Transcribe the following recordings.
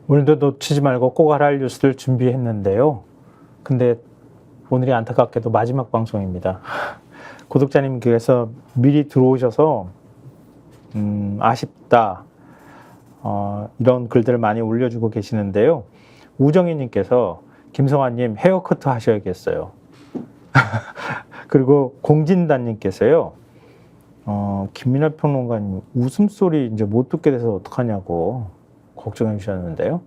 오늘도 놓치지 말고 꼭 알아야 할 뉴스를 준비했는데요. 근데 오늘이 안타깝게도 마지막 방송입니다. 구독자님께서 미리 들어오셔서 아쉽다 이런 글들을 많이 올려주고 계시는데요. 우정희님께서 김성환님 헤어커트 하셔야겠어요. 그리고 공진단님께서요. 김민하 평론가님 웃음소리 이제 못 듣게 돼서 어떡하냐고 걱정해 주셨는데요.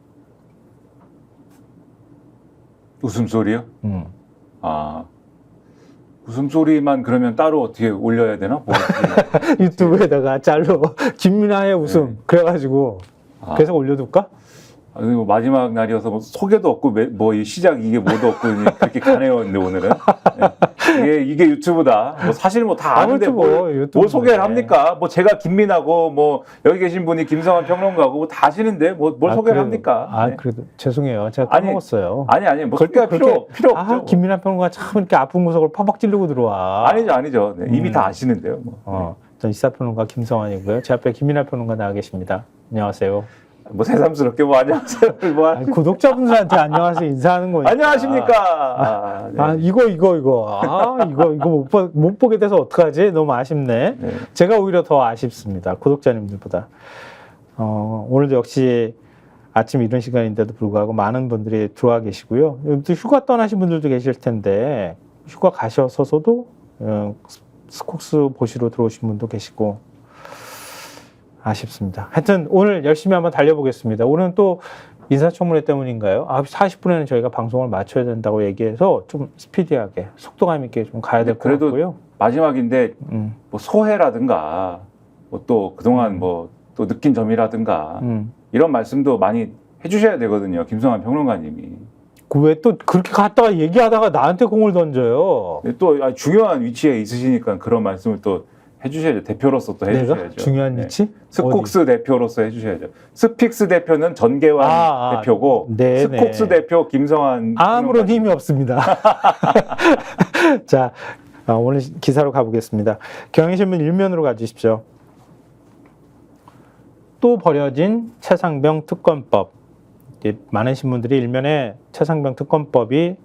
웃음소리요? 아, 웃음소리만 그러면 따로 어떻게 올려야 되나? 뭐 유튜브에다가 짤로 김민하의 웃음 네. 그래가지고 계속 올려둘까? 뭐 마지막 날이어서 뭐 소개도 없고 뭐 이 시작 이게 뭐도 없고 그렇게 가네요. 근데 오늘은 이게 유튜브다. 뭐 사실 뭐 다 아는데 뭘 소개를 합니까? 뭐 제가 김민하고 뭐 여기 계신 분이 김성환 평론가고 뭐 다 아시는데 뭘 소개를 합니까? 네. 그래도 죄송해요. 제가 까먹었어요. 아니 뭐 소개가 필요 없죠. 김민하 평론가 참 이렇게 아픈 구석을 팍팍 찌르고 들어와. 아니죠. 네, 이미 다 아시는데요. 뭐. 전 이사평론가 김성환이고요. 제 앞에 김민하 평론가 나와 계십니다. 안녕하세요. 뭐 새삼스럽게 뭐 안녕하세요. 뭐 아니, 구독자분들한테 안녕하세요 인사하는 거니까. 안녕하십니까. 네. 이거 못 보게 돼서 어떡하지? 너무 아쉽네. 네. 제가 오히려 더 아쉽습니다. 구독자님들보다. 오늘도 역시 아침 이런 시간인데도 불구하고 많은 분들이 들어와 계시고요. 또 휴가 떠나신 분들도 계실 텐데 휴가 가셔서도 스콕스 보시러 들어오신 분도 계시고 아쉽습니다. 하여튼 오늘 열심히 한번 달려보겠습니다. 오늘은 또 인사청문회 때문인가요? 9시 40분에는 저희가 방송을 마쳐야 된다고 얘기해서 좀 스피디하게 속도감 있게 좀 가야 될 것 같고요. 마지막인데 뭐 소회라든가 뭐 또 그동안 뭐 또 느낀 점이라든가 이런 말씀도 많이 해주셔야 되거든요. 김성환 평론가님이. 왜 또 그렇게 갔다가 얘기하다가 나한테 공을 던져요? 또 중요한 위치에 있으시니까 그런 말씀을 또 해주셔야죠. 대표로서 또 해주셔야죠. 내가? 중요한 위치? 스콕스 어디? 대표로서 해주셔야죠. 스픽스 대표는 전계환 대표고 스콕스 대표 김성환 아무런 힘이 없습니다. 자, 오늘 기사로 가보겠습니다. 경향신문 1면으로 가주십시오. 또 버려진 최상병 특검법. 많은 신문들이 일면에 최상병 특검법이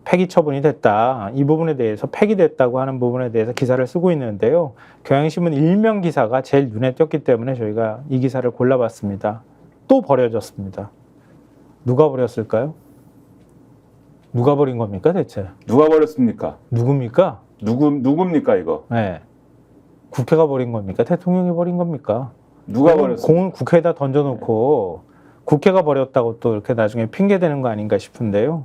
폐기 처분이 됐다. 이 부분에 대해서 폐기됐다고 하는 부분에 대해서 기사를 쓰고 있는데요. 경향신문 1면 기사가 제일 눈에 띄었기 때문에 저희가 이 기사를 골라봤습니다. 또 버려졌습니다. 누가 버렸을까요? 누가 버린 겁니까 대체? 누가 버렸습니까? 누굽니까? 누굽니까 이거? 네. 국회가 버린 겁니까? 대통령이 버린 겁니까? 누가 버렸습니까? 공을 국회에다 던져놓고 국회가 버렸다고 또 이렇게 나중에 핑계대는 거 아닌가 싶은데요.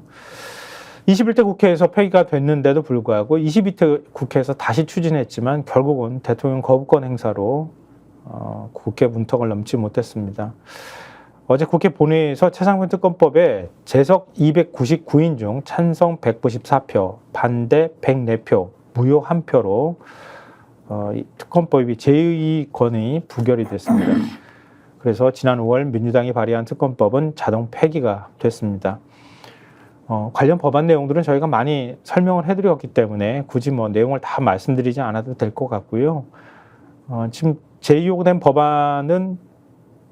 21대 국회에서 폐기가 됐는데도 불구하고 22대 국회에서 다시 추진했지만 결국은 대통령 거부권 행사로 국회 문턱을 넘지 못했습니다. 어제 국회 본회의에서 최상병 특검법에 재석 299인 중 찬성 194표, 반대 104표, 무효 1표로 이 특검법이 제2건이 부결이 됐습니다. 그래서 지난 5월 민주당이 발의한 특검법은 자동 폐기가 됐습니다. 관련 법안 내용들은 저희가 많이 설명을 해드렸기 때문에 굳이 뭐 내용을 다 말씀드리지 않아도 될 것 같고요. 지금 제2요구된 법안은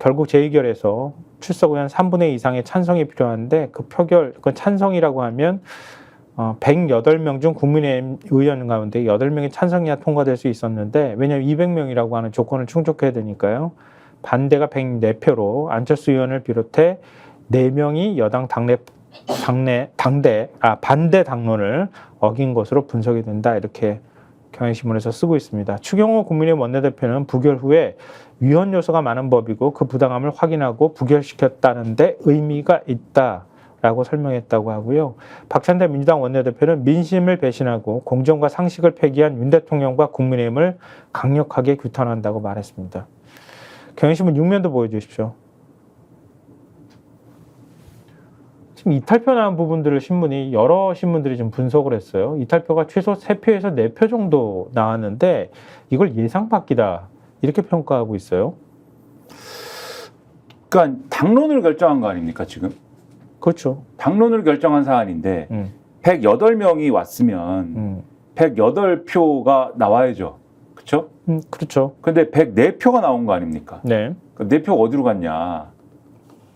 결국 제2결에서 출석 의원 3분의 2 이상의 찬성이 필요한데 그 그건 찬성이라고 하면 108명 중 국민의힘 의원 가운데 8명이 찬성이야 통과될 수 있었는데 왜냐하면 200명이라고 하는 조건을 충족해야 되니까요. 반대가 104표로 안철수 의원을 비롯해 4명이 여당 반대 당론을 어긴 것으로 분석이 된다. 이렇게 경향신문에서 쓰고 있습니다. 추경호 국민의힘 원내대표는 부결 후에 위헌 요소가 많은 법이고 그 부당함을 확인하고 부결시켰다는 데 의미가 있다라고 설명했다고 하고요. 박찬대 민주당 원내대표는 민심을 배신하고 공정과 상식을 폐기한 윤 대통령과 국민의힘을 강력하게 규탄한다고 말했습니다. 경향신문 6면도 보여주십시오. 지금 이탈표 나온 부분들을 여러 신문들이 좀 분석을 했어요. 이탈표가 최소 3표에서 4표 정도 나왔는데 이걸 예상 밖이다. 이렇게 평가하고 있어요. 그러니까 당론을 결정한 거 아닙니까 지금? 그렇죠. 당론을 결정한 사안인데 108명이 왔으면 108표가 나와야죠. 그렇죠? 그렇죠. 근데 104표가 나온 거 아닙니까? 네. 그 4표가 어디로 갔냐?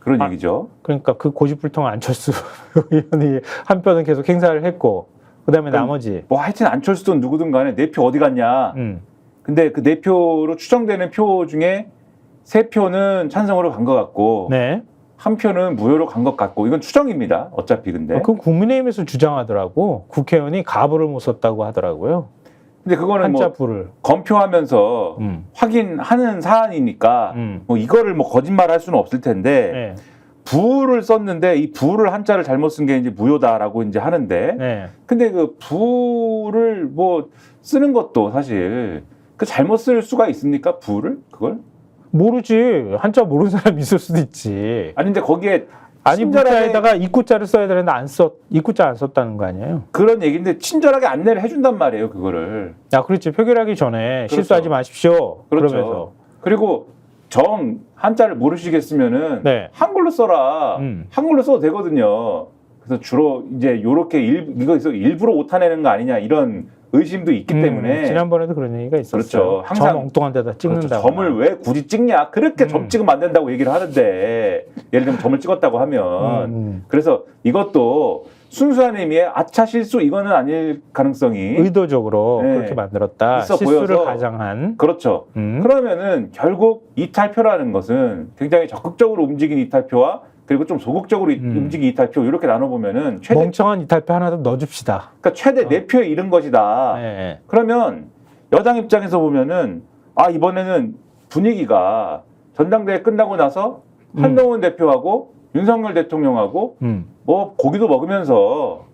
그런 얘기죠. 그러니까 그 고집불통 안철수 의원이 한 표는 계속 행사를 했고 그다음에 나머지 뭐 하여튼 안철수든 누구든 간에 내 표 어디 갔냐. 근데 그 내 표로 추정되는 표 중에 3표는 찬성으로 간 것 같고 네. 한 표는 무효로 간 것 같고 이건 추정입니다. 어차피 근데. 그 국민의힘에서 주장하더라고. 국회의원이 가부를 못 썼다고 하더라고요. 근데 그거는 한자 뭐 부를. 검표하면서 확인하는 사안이니까 뭐 이거를 뭐 거짓말할 수는 없을 텐데 네. 부를 썼는데 이 부를 한자를 잘못 쓴 게 이제 무효다라고 이제 하는데 네. 근데 그 부를 뭐 쓰는 것도 사실 그 잘못 쓸 수가 있습니까? 부를 그걸? 모르지. 한자 모르는 사람 있을 수도 있지. 아니 근데 거기에 아니 친절하게 문자에다가 입구자를 써야 되는데 입구자 안 썼다는 거 아니에요? 그런 얘기인데 친절하게 안내를 해준단 말이에요 그거를. 야, 그렇지. 표결하기 전에 그렇죠. 실수하지 마십시오. 그렇죠. 그러면서. 그리고 한자를 모르시겠으면은 네. 한글로 써라. 한글로 써도 되거든요. 그래서 주로 이제 요렇게 이거에서 일부러 오타내는 거 아니냐 이런 의심도 있기 때문에 지난번에도 그런 얘기가 있었어요. 그렇죠. 항상 점 엉뚱한 데다 찍는다고. 그렇죠. 점을 왜 굳이 찍냐? 그렇게 점 찍으면 안 된다고 얘기를 하는데 예를 들면 점을 찍었다고 하면 그래서 이것도 순수한 의미의 아차 실수 이거는 아닐 가능성이 의도적으로 네. 그렇게 만들었다. 있어 실수를 보여서 가장한. 그렇죠. 그러면은 결국 이탈표라는 것은 굉장히 적극적으로 움직인 이탈표와 그리고 좀 소극적으로 움직인 이탈표 이렇게 나눠보면은 최대 멍청한 이탈표 하나 더 넣어줍시다. 그러니까 최대 4표에 이른 것이다. 네. 그러면 여당 입장에서 보면은 이번에는 분위기가 전당대회 끝나고 나서 한동훈 대표하고 윤석열 대통령하고 뭐 고기도 먹으면서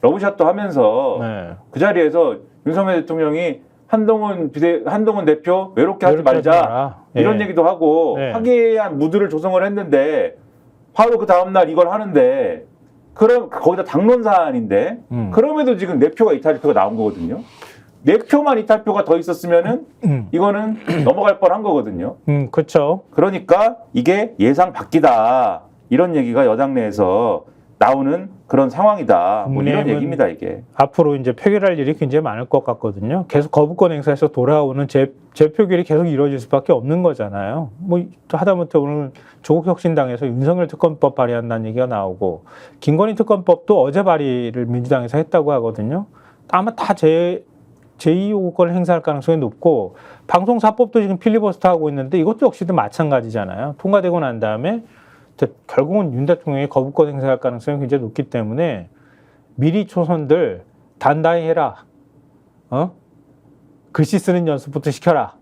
러브샷도 하면서 네. 그 자리에서 윤석열 대통령이 한동훈 대표 외롭게 하지 말자 이런 얘기도 하고 네. 화기애애한 무드를 조성을 했는데 바로 그 다음날 이걸 하는데 그럼 거기다 당론 사안인데 그럼에도 지금 4표가 이탈표가 나온 거거든요. 4표만 이탈표가 더 있었으면은 이거는 넘어갈 뻔한 거거든요. 그렇죠. 그러니까 이게 예상 밖이다. 이런 얘기가 여당 내에서 나오는 그런 상황이다. 뭐 이런 얘기입니다, 이게. 앞으로 이제 표결할 일이 굉장히 많을 것 같거든요. 계속 거부권 행사에서 돌아오는 재표결이 계속 이루어질 수밖에 없는 거잖아요. 뭐 하다못해 오늘 조국 혁신당에서 윤석열 특검법 발의한다는 얘기가 나오고 김건희 특검법도 어제 발의를 민주당에서 했다고 하거든요. 아마 다 제2요구권을 행사할 가능성이 높고 방송사법도 지금 필리버스터 하고 있는데 이것도 역시도 마찬가지잖아요. 통과되고 난 다음에 결국은 윤 대통령이 거부권 행사할 가능성이 굉장히 높기 때문에 미리 초선들 단단히 해라. 글씨 쓰는 연습부터 시켜라.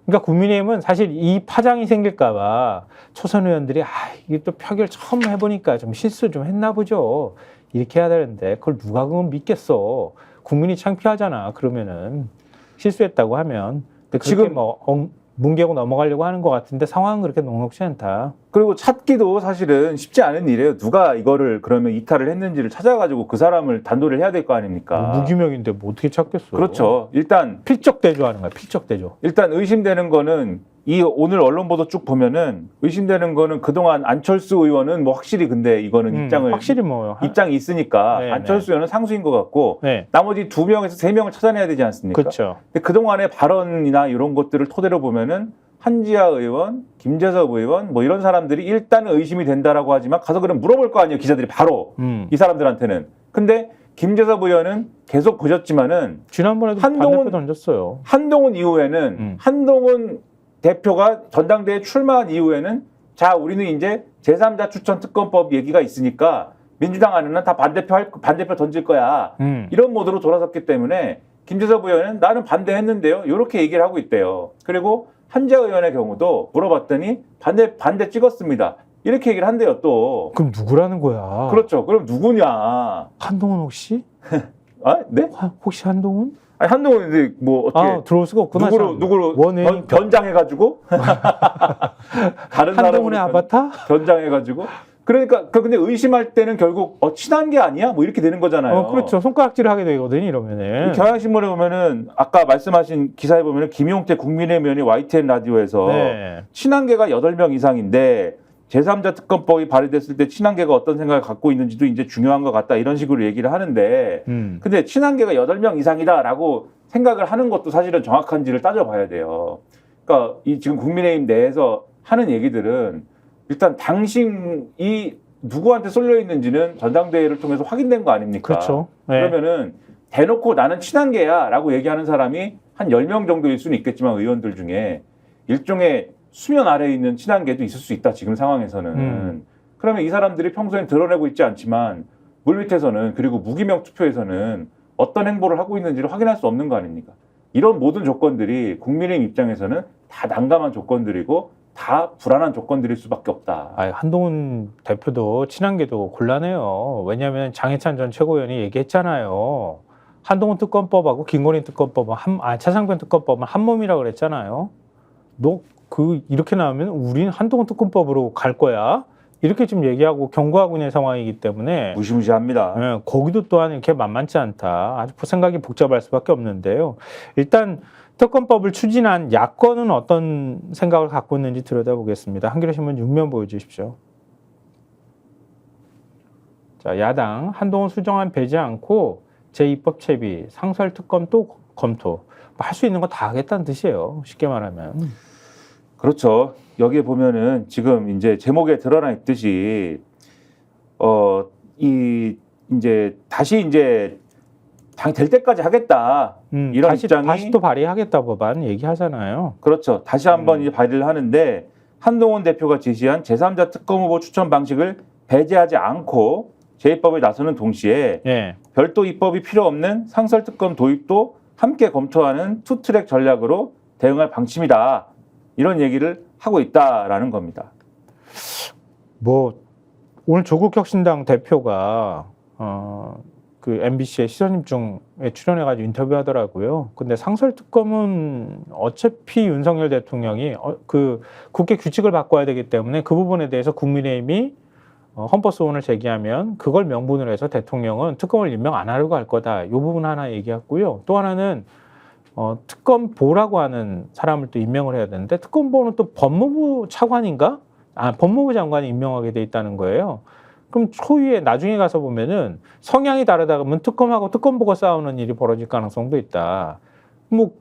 그러니까 국민의힘은 사실 이 파장이 생길까 봐 초선 의원들이 이게 또 표결 처음 해보니까 좀 실수 좀 했나 보죠. 이렇게 해야 되는데 그걸 누가 그건 믿겠어. 국민이 창피하잖아. 그러면은 실수했다고 하면. 지금 뭐 뭉개고 넘어가려고 하는 것 같은데 상황은 그렇게 녹록지 않다. 그리고 찾기도 사실은 쉽지 않은 일이에요. 누가 이거를 그러면 이탈을 했는지를 찾아가지고 그 사람을 단도를 해야 될 거 아닙니까? 무기명인데 뭐 어떻게 찾겠어? 그렇죠. 일단 필적 대조하는 거야. 필적 대조. 일단 의심되는 거는 이 오늘 언론 보도 쭉 보면은 의심되는 거는 그동안 안철수 의원은 뭐 확실히 근데 이거는 입장을 확실히 뭐 입장이 있으니까 네, 안철수 의원은 상수인 것 같고 네. 나머지 2명에서 3명을 찾아내야 되지 않습니까? 그렇죠. 근데 그동안의 발언이나 이런 것들을 토대로 보면은 한지아 의원, 김재섭 의원 뭐 이런 사람들이 일단은 의심이 된다라고 하지만 가서 그럼 물어볼 거 아니에요. 기자들이 바로 이 사람들한테는. 근데 김재섭 의원은 계속 보셨지만은 지난번에도 반대표 던졌어요. 한동훈 이후에는 한동훈 대표가 전당대회 출마한 이후에는 자 우리는 이제 제3자 추천 특검법 얘기가 있으니까 민주당 안에는 다 반대표 던질 거야. 이런 모드로 돌아섰기 때문에 김재섭 의원은 나는 반대했는데요. 이렇게 얘기를 하고 있대요. 그리고 한지아 의원의 경우도 물어봤더니 반대 찍었습니다. 이렇게 얘기를 한대요 또. 그럼 누구라는 거야? 그렇죠. 그럼 누구냐? 한동훈 혹시? 네? 혹시 한동훈? 아니 한동훈이 뭐 어떻게 들어올 수가 없구나. 누구로 변장해가지고 다른 한동훈의 아바타 변장해가지고 그러니까 근데 의심할 때는 결국 친한 게 아니야 뭐 이렇게 되는 거잖아요. 그렇죠. 손가락질을 하게 되거든요. 이러면은 경향신문에 보면은 아까 말씀하신 기사에 보면은 김용태 국민의힘 의원이 YTN 라디오에서 친한계가 8명 이상인데 제3자 특검법이 발의됐을 때 친한계가 어떤 생각을 갖고 있는지도 이제 중요한 것 같다 이런 식으로 얘기를 하는데 근데 친한계가 8명 이상이다라고 생각을 하는 것도 사실은 정확한지를 따져봐야 돼요. 그러니까 이 지금 국민의힘 내에서 하는 얘기들은 일단 당신이 누구한테 쏠려 있는지는 전당대회를 통해서 확인된 거 아닙니까? 그렇죠. 네. 그러면은 대놓고 나는 친한계야 라고 얘기하는 사람이 한 10명 정도일 수는 있겠지만 의원들 중에 일종의 수면 아래에 있는 친한계도 있을 수 있다. 지금 상황에서는. 그러면 이 사람들이 평소엔 드러내고 있지 않지만 물밑에서는 그리고 무기명 투표에서는 어떤 행보를 하고 있는지를 확인할 수 없는 거 아닙니까? 이런 모든 조건들이 국민의힘 입장에서는 다 난감한 조건들이고 다 불안한 조건들일 수밖에 없다. 한동훈 대표도 친한게도 곤란해요. 왜냐하면 장해찬 전 최고위원이 얘기했잖아요. 한동훈 특검법하고 김건희 특검법은 차상변 특검법은 한 몸이라고 그랬잖아요. 너 이렇게 나오면 우린 한동훈 특검법으로 갈 거야. 이렇게 지금 얘기하고 경고하고 있는 상황이기 때문에 무시무시합니다. 네, 거기도 또한 이렇게 만만치 않다. 아주 생각이 복잡할 수밖에 없는데요. 일단 특검법을 추진한 야권은 어떤 생각을 갖고 있는지 들여다보겠습니다. 한겨레 신문 6면 보여주십시오. 자, 야당 한동훈 수정안 배제 않고 제2법 채비, 상설 특검 또 검토. 할 수 있는 거 다 하겠다는 뜻이에요. 쉽게 말하면. 그렇죠. 여기에 보면은 지금 이제 제목에 드러나 있듯이 다시 될 때까지 하겠다. 이런 입장이 다시 또 발의하겠다 법안 얘기하잖아요. 그렇죠. 다시 한번 이제 발의를 하는데 한동훈 대표가 제시한 제3자 특검 후보 추천 방식을 배제하지 않고 제2법에 나서는 동시에 별도 입법이 필요 없는 상설 특검 도입도 함께 검토하는 투트랙 전략으로 대응할 방침이다. 이런 얘기를 하고 있다라는 겁니다. 오늘 조국혁신당 대표가 그 MBC의 시선집중에 출연해가지고 인터뷰하더라고요. 근데 상설특검은 어차피 윤석열 대통령이 그 국회 규칙을 바꿔야 되기 때문에 그 부분에 대해서 국민의힘이 헌법소원을 제기하면 그걸 명분으로 해서 대통령은 특검을 임명 안 하려고 할 거다. 이 부분 하나 얘기했고요. 또 하나는 특검보라고 하는 사람을 또 임명을 해야 되는데 특검보는 또 법무부 차관인가? 법무부 장관이 임명하게 돼 있다는 거예요. 그럼 초유에 나중에 가서 보면은 성향이 다르다 그러면 특검하고 특검보가 싸우는 일이 벌어질 가능성도 있다.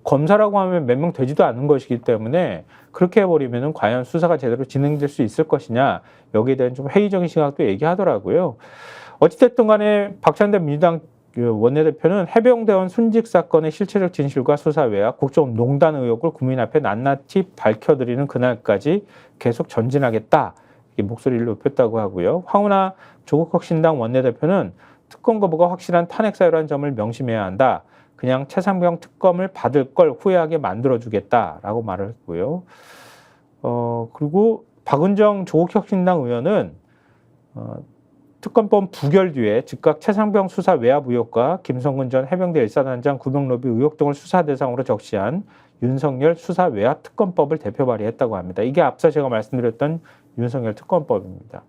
검사라고 하면 몇 명 되지도 않는 것이기 때문에 그렇게 해버리면은 과연 수사가 제대로 진행될 수 있을 것이냐 여기에 대한 좀 회의적인 시각도 얘기하더라고요. 어찌됐든 간에 박찬대 민주당 원내대표는 해병대원 순직 사건의 실체적 진실과 수사 외와 국정농단 의혹을 국민 앞에 낱낱이 밝혀드리는 그날까지 계속 전진하겠다. 목소리를 높였다고 하고요. 황운하 조국혁신당 원내대표는 특검 거부가 확실한 탄핵 사유라는 점을 명심해야 한다. 그냥 최상병 특검을 받을 걸 후회하게 만들어주겠다라고 말을 했고요. 그리고 박은정 조국혁신당 의원은 특검법 부결 뒤에 즉각 최상병 수사 외압 의혹과 김성근 전 해병대 1사단장 구명로비 의혹 등을 수사 대상으로 적시한 윤석열 수사 외압 특검법을 대표 발의했다고 합니다. 이게 앞서 제가 말씀드렸던 윤석열 특검법입니다.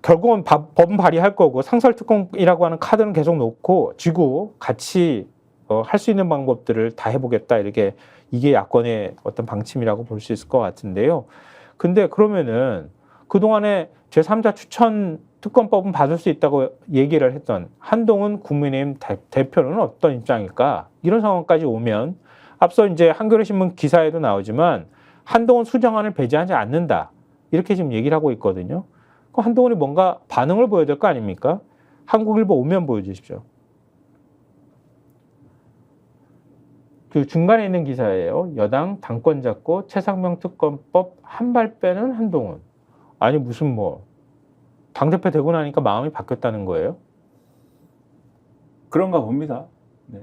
결국은 법은 발의할 거고 상설 특검이라고 하는 카드는 계속 놓고 쥐고 같이 할 수 있는 방법들을 다 해보겠다. 이게 야권의 어떤 방침이라고 볼 수 있을 것 같은데요. 근데 그러면은 그동안에 제3자 추천 특검법은 받을 수 있다고 얘기를 했던 한동훈 국민의힘 대표는 어떤 입장일까? 이런 상황까지 오면 앞서 이제 한겨레 신문 기사에도 나오지만 한동훈 수정안을 배제하지 않는다. 이렇게 지금 얘기를 하고 있거든요. 한동훈이 뭔가 반응을 보여야 될 거 아닙니까? 한국일보 5면 보여주십시오. 그 중간에 있는 기사예요. 여당 당권 잡고 최상병 특검법 한 발 빼는 한동훈. 아니 무슨 당대표 되고 나니까 마음이 바뀌었다는 거예요? 그런가 봅니다. 네.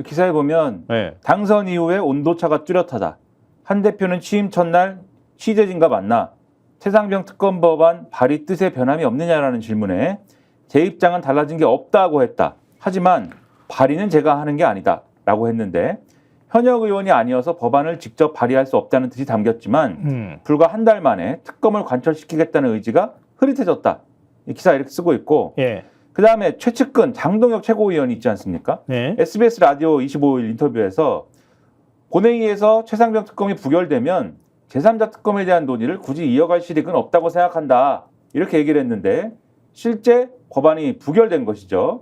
기사에 보면 당선 이후에 온도차가 뚜렷하다. 한 대표는 취임 첫날 취재진과 만나 최상병 특검 법안 발의 뜻에 변함이 없느냐라는 질문에 제 입장은 달라진 게 없다고 했다. 하지만 발의는 제가 하는 게 아니다 라고 했는데 현역 의원이 아니어서 법안을 직접 발의할 수 없다는 뜻이 담겼지만 불과 한 달 만에 특검을 관철시키겠다는 의지가 흐릿해졌다. 이 기사 이렇게 쓰고 있고 그다음에 최측근 장동혁 최고위원이 있지 않습니까? SBS 라디오 25일 인터뷰에서 본회의에서 최상병 특검이 부결되면 제3자 특검에 대한 논의를 굳이 이어갈 실익은 없다고 생각한다. 이렇게 얘기를 했는데 실제 법안이 부결된 것이죠.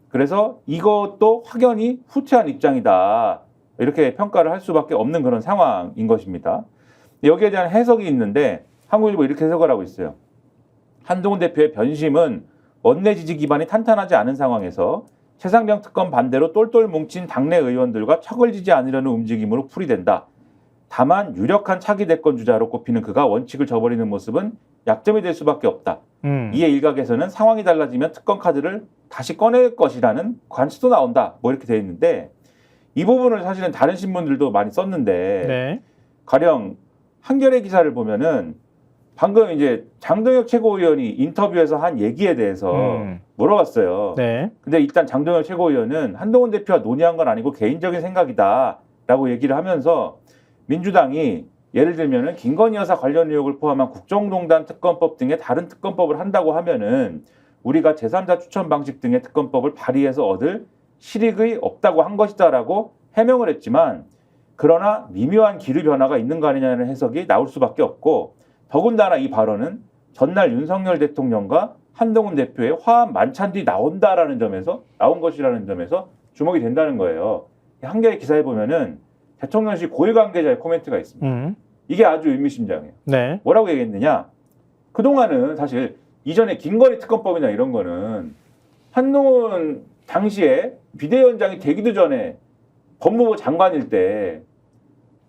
그래서 이것도 확연히 후퇴한 입장이다. 이렇게 평가를 할 수밖에 없는 그런 상황인 것입니다. 여기에 대한 해석이 있는데 한국일보 이렇게 해석을 하고 있어요. 한동훈 대표의 변심은 원내 지지 기반이 탄탄하지 않은 상황에서 최상병 특검 반대로 똘똘 뭉친 당내 의원들과 척을 지지 않으려는 움직임으로 풀이된다. 다만 유력한 차기 대권 주자로 꼽히는 그가 원칙을 저버리는 모습은 약점이 될 수밖에 없다. 이에 일각에서는 상황이 달라지면 특검 카드를 다시 꺼낼 것이라는 관측도 나온다. 뭐 이렇게 돼 있는데 이 부분을 사실은 다른 신문들도 많이 썼는데 네. 가령 한겨레 기사를 보면은 방금 이제 장동혁 최고위원이 인터뷰에서 한 얘기에 대해서 물어봤어요. 네. 근데 일단 장동혁 최고위원은 한동훈 대표와 논의한 건 아니고 개인적인 생각이다라고 얘기를 하면서 민주당이 예를 들면은 김건희 여사 관련 의혹을 포함한 국정농단 특검법 등의 다른 특검법을 한다고 하면은 우리가 제3자 추천 방식 등의 특검법을 발의해서 얻을 실익이 없다고 한 것이다라고 해명을 했지만 그러나 미묘한 기류 변화가 있는 거 아니냐는 해석이 나올 수밖에 없고 더군다나 이 발언은 전날 윤석열 대통령과 한동훈 대표의 화합 만찬 뒤 나온 것이라는 점에서 주목이 된다는 거예요. 한겨레 기사에 보면은 대통령실 고위 관계자의 코멘트가 있습니다. 이게 아주 의미심장해요. 네. 뭐라고 얘기했느냐? 그동안은 사실 이전에 김건희 특검법이나 이런 거는 한동훈 당시에 비대위원장이 되기도 전에 법무부 장관일 때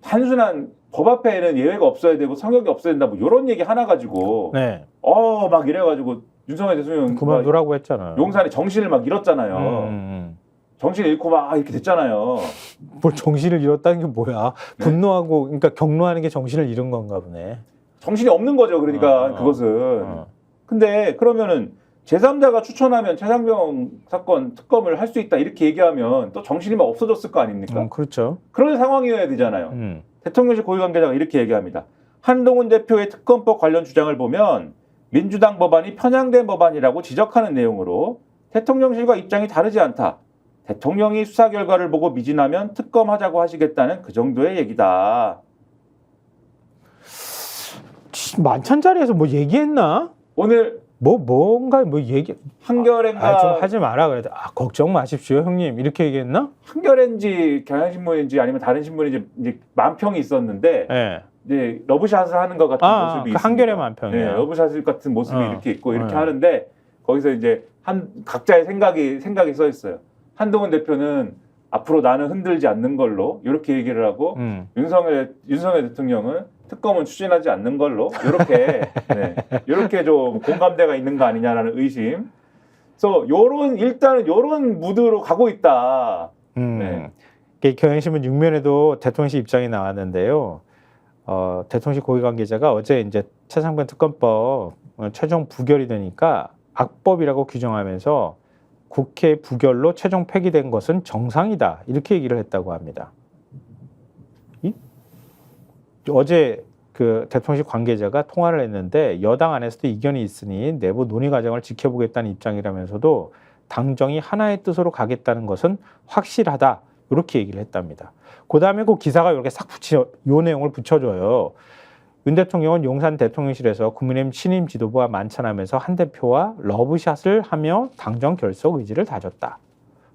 단순한 법 앞에는 예외가 없어야 되고 성역이 없어야 된다 뭐 이런 얘기 하나 가지고 네. 막 이래가지고 윤석열 대통령 그만두라고 했잖아요. 용산에 정신을 막 잃었잖아요. 정신 잃고 막 이렇게 됐잖아요. 뭘 정신을 잃었다는 게 뭐야? 네? 분노하고 그러니까 경로하는 게 정신을 잃은 건가 보네. 정신이 없는 거죠. 그러니까 그것은. 근데 그러면은 제3자가 추천하면 최상병 사건 특검을 할 수 있다 이렇게 얘기하면 또 정신이 막 없어졌을 거 아닙니까? 그렇죠. 그런 상황이어야 되잖아요. 대통령실 고위 관계자가 이렇게 얘기합니다. 한동훈 대표의 특검법 관련 주장을 보면 민주당 법안이 편향된 법안이라고 지적하는 내용으로 대통령실과 입장이 다르지 않다. 대통령이 수사 결과를 보고 미진하면 특검하자고 하시겠다는 그 정도의 얘기다. 만찬 자리에서 뭐 얘기했나? 오늘 뭔가 얘기 한겨레인가 좀 하지 마라 그래. 걱정 마십시오 형님 이렇게 얘기했나? 한겨레인지 경향신문인지 아니면 다른 신문인지 이제 만평이 있었는데 네. 이제 러브샷을 하는 것 같은 모습이 그 있습니다. 한겨레 만평이요. 네, 러브샷 같은 모습이 이렇게 있고 이렇게 하는데 거기서 이제 각자의 생각이 써 있어요. 한동훈 대표는 앞으로 나는 흔들지 않는 걸로 이렇게 얘기를 하고 윤석열 대통령은 특검은 추진하지 않는 걸로 이렇게 좀 공감대가 있는 거 아니냐라는 의심. 그래서 일단은 요런 무드로 가고 있다. 네. 경향신문 6면에도 대통령실 입장이 나왔는데요. 대통령실 고위 관계자가 어제 이제 최상병 특검법 최종 부결이 되니까 악법이라고 규정하면서 국회 부결로 최종 폐기된 것은 정상이다 이렇게 얘기를 했다고 합니다. 어제 그 대통령실 관계자가 통화를 했는데 여당 안에서도 이견이 있으니 내부 논의 과정을 지켜보겠다는 입장이라면서도 당정이 하나의 뜻으로 가겠다는 것은 확실하다 이렇게 얘기를 했답니다. 그 다음에 그 기사가 이렇게 요 내용을 붙여줘요. 윤 대통령은 용산 대통령실에서 국민의힘 신임 지도부와 만찬하면서 한 대표와 러브샷을 하며 당정 결속 의지를 다졌다.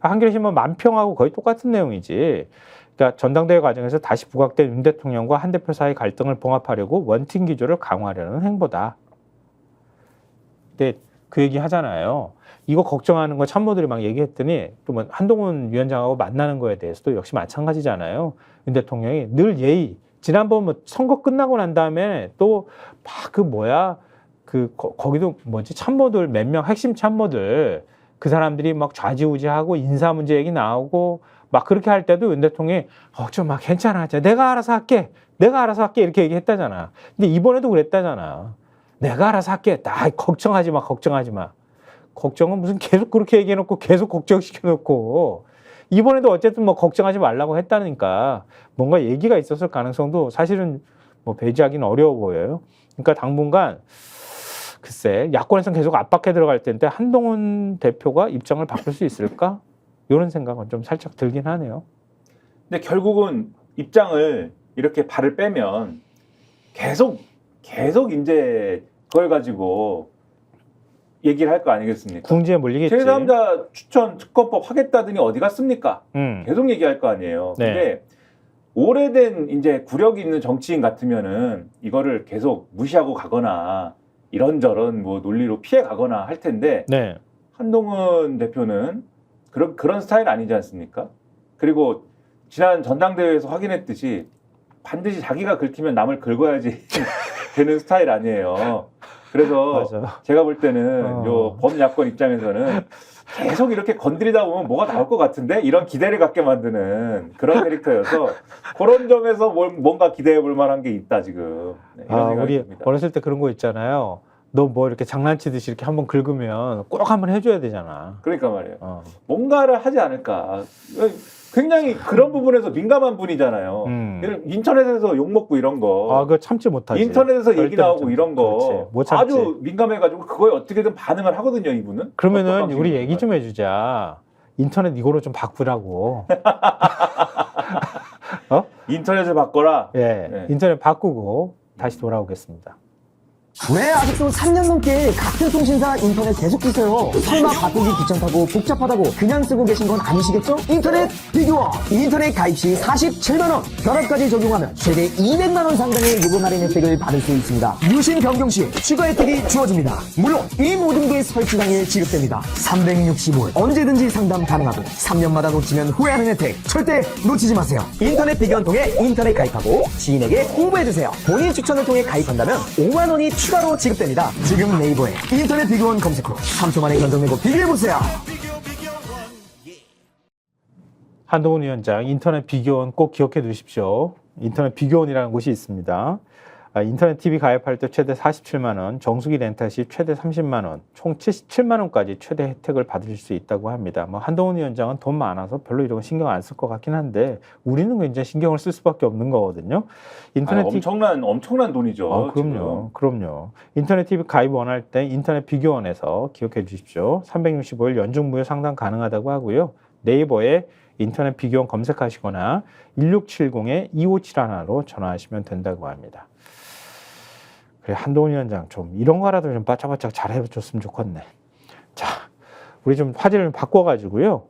한겨레 신문 만평하고 거의 똑같은 내용이지. 그러니까 전당대회 과정에서 다시 부각된 윤 대통령과 한 대표 사이 갈등을 봉합하려고 원팀 기조를 강화하려는 행보다. 근데 그 얘기 하잖아요. 이거 걱정하는 거 참모들이 막 얘기했더니 또 뭐 한동훈 위원장하고 만나는 거에 대해서도 역시 마찬가지잖아요. 윤 대통령이 늘 예의. 지난번 뭐 선거 끝나고 난 다음에 또 막 거기도 참모들 몇 명 핵심 참모들 그 사람들이 막 좌지우지하고 인사 문제 얘기 나오고 막 그렇게 할 때도 윤 대통령이 좀 막 괜찮아. 내가 알아서 할게. 이렇게 얘기했다잖아. 근데 이번에도 그랬다잖아. 내가 알아서 할게. 걱정하지 마. 걱정은 무슨 계속 그렇게 얘기해놓고 계속 걱정시켜놓고 이번에도 어쨌든 뭐 걱정하지 말라고 했다니까 뭔가 얘기가 있었을 가능성도 사실은 뭐 배제하기는 어려워 보여요. 그러니까 당분간 글쎄 야권에서는 계속 압박해 들어갈 텐데 한동훈 대표가 입장을 바꿀 수 있을까? 이런 생각은 좀 살짝 들긴 하네요. 근데 결국은 입장을 이렇게 발을 빼면 계속 이제 그걸 가지고 얘기를 할 거 아니겠습니까? 궁지에 몰리겠지. 제3자 추천 특검법 하겠다더니 어디 갔습니까? 계속 얘기할 거 아니에요. 네. 근데 오래된 이제 구력이 있는 정치인 같으면은 이거를 계속 무시하고 가거나 이런저런 뭐 논리로 피해 가거나 할 텐데 네. 한동훈 대표는 그런 스타일 아니지 않습니까? 그리고 지난 전당대회에서 확인했듯이 반드시 자기가 긁히면 남을 긁어야지 되는 스타일 아니에요. 그래서 맞아. 제가 볼 때는 요 범야권 입장에서는 계속 이렇게 건드리다 보면 뭐가 나올 것 같은데 이런 기대를 갖게 만드는 그런 캐릭터여서 그런 점에서 뭔가 기대해 볼 만한 게 있다 지금. 네, 이런 생각이 우리 듭니다. 어렸을 때 그런 거 있잖아요. 너 뭐 이렇게 장난치듯이 이렇게 한번 긁으면 꼭 한번 해줘야 되잖아. 그러니까 말이에요. 뭔가를 하지 않을까. 굉장히 그런 부분에서 민감한 분이잖아요. 인터넷에서 욕먹고 이런 거. 그거 참지 못하지. 인터넷에서 얘기 나오고 참지. 이런 거. 그렇지. 못 참지. 아주 민감해가지고 그거에 어떻게든 반응을 하거든요, 이분은. 그러면은 우리 얘기 좀 해주자. 인터넷 이거로 좀 바꾸라고. 인터넷을 바꿔라. 예, 네. 인터넷 바꾸고 다시 돌아오겠습니다. 왜 아직도 3년 넘게 같은 통신사 인터넷 계속 쓰세요? 설마 바꾸기 귀찮다고 복잡하다고 그냥 쓰고 계신 건 아니시겠죠? 인터넷 비교원! 인터넷 가입 시 47만원! 결합까지 적용하면 최대 200만원 상당의 요금 할인 혜택을 받을 수 있습니다. 유심 변경 시 추가 혜택이 주어집니다. 물론 이 모든 게 설치 당일 지급됩니다. 365일 언제든지 상담 가능하고 3년마다 놓치면 후회하는 혜택 절대 놓치지 마세요. 인터넷 비교원 통해 인터넷 가입하고 지인에게 홍보해주세요. 본인 추천을 통해 가입한다면 5만원이 추가로 지급됩니다. 지금 네이버에 인터넷 비교원 검색 후 3초 만에 견적 내고 비교해보세요. 한동훈 위원장, 인터넷 비교원 꼭 기억해 두십시오. 인터넷 비교원이라는 곳이 있습니다. 인터넷 TV 가입할 때 최대 47만 원, 정수기 렌탈 시 최대 30만 원, 총 77만 원까지 최대 혜택을 받으실 수 있다고 합니다. 한동훈 위원장은 돈 많아서 별로 이런 거 신경 안 쓸 것 같긴 한데 우리는 굉장히 신경을 쓸 수밖에 없는 거거든요. 인터넷 엄청난 돈이죠. 그럼요. 인터넷 TV 가입 원할 때 인터넷 비교원에서 기억해 주십시오. 365일 연중 무휴 상담 가능하다고 하고요. 네이버에 인터넷 비교원 검색하시거나 1670-2571로 전화하시면 된다고 합니다. 그래, 한동훈 위원장 좀 이런 거라도 좀 바짝바짝 잘 해줬으면 좋겠네. 자, 우리 좀 화제를 좀 바꿔가지고요.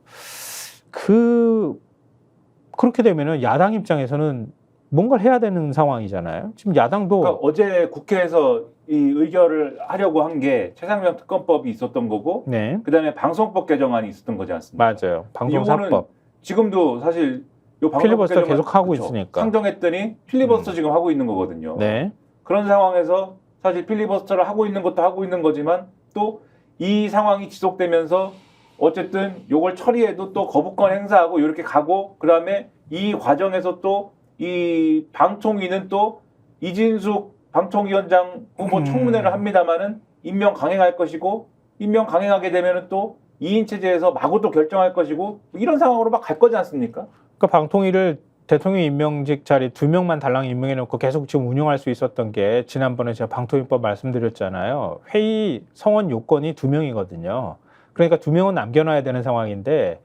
그렇게 되면은 야당 입장에서는 뭔가를 해야 되는 상황이잖아요. 지금 야당도 그러니까 어제 국회에서 이 의결을 하려고 한 게 최상병 특검법이 있었던 거고, 네, 그다음에 방송법 개정안이 있었던 거지 않습니까? 맞아요. 방송사법. 지금도 사실 요 필리버스터 계속 하고 있으니까 상정했더니 필리버스터 지금 하고 있는 거거든요. 네. 그런 상황에서 사실 필리버스터를 하고 있는 것도 하고 있는 거지만 또 이 상황이 지속되면서 어쨌든 요걸 처리해도 또 거부권 행사하고 이렇게 가고, 그다음에 이 과정에서 또 이 방통위는 또 이진숙 방통위원장 후보 청문회를 합니다마는 임명 강행할 것이고, 임명 강행하게 되면은 또 2인 체제에서 마구 또 결정할 것이고, 이런 상황으로 막 갈 거지 않습니까? 그러니까 방통위를 대통령 임명직 자리 2명만 달랑 임명해 놓고 계속 지금 운영할 수 있었던 게, 지난번에 제가 방통위법 말씀드렸잖아요. 회의 성원 요건이 2명이거든요. 그러니까 2명은 남겨놔야 되는 상황인데,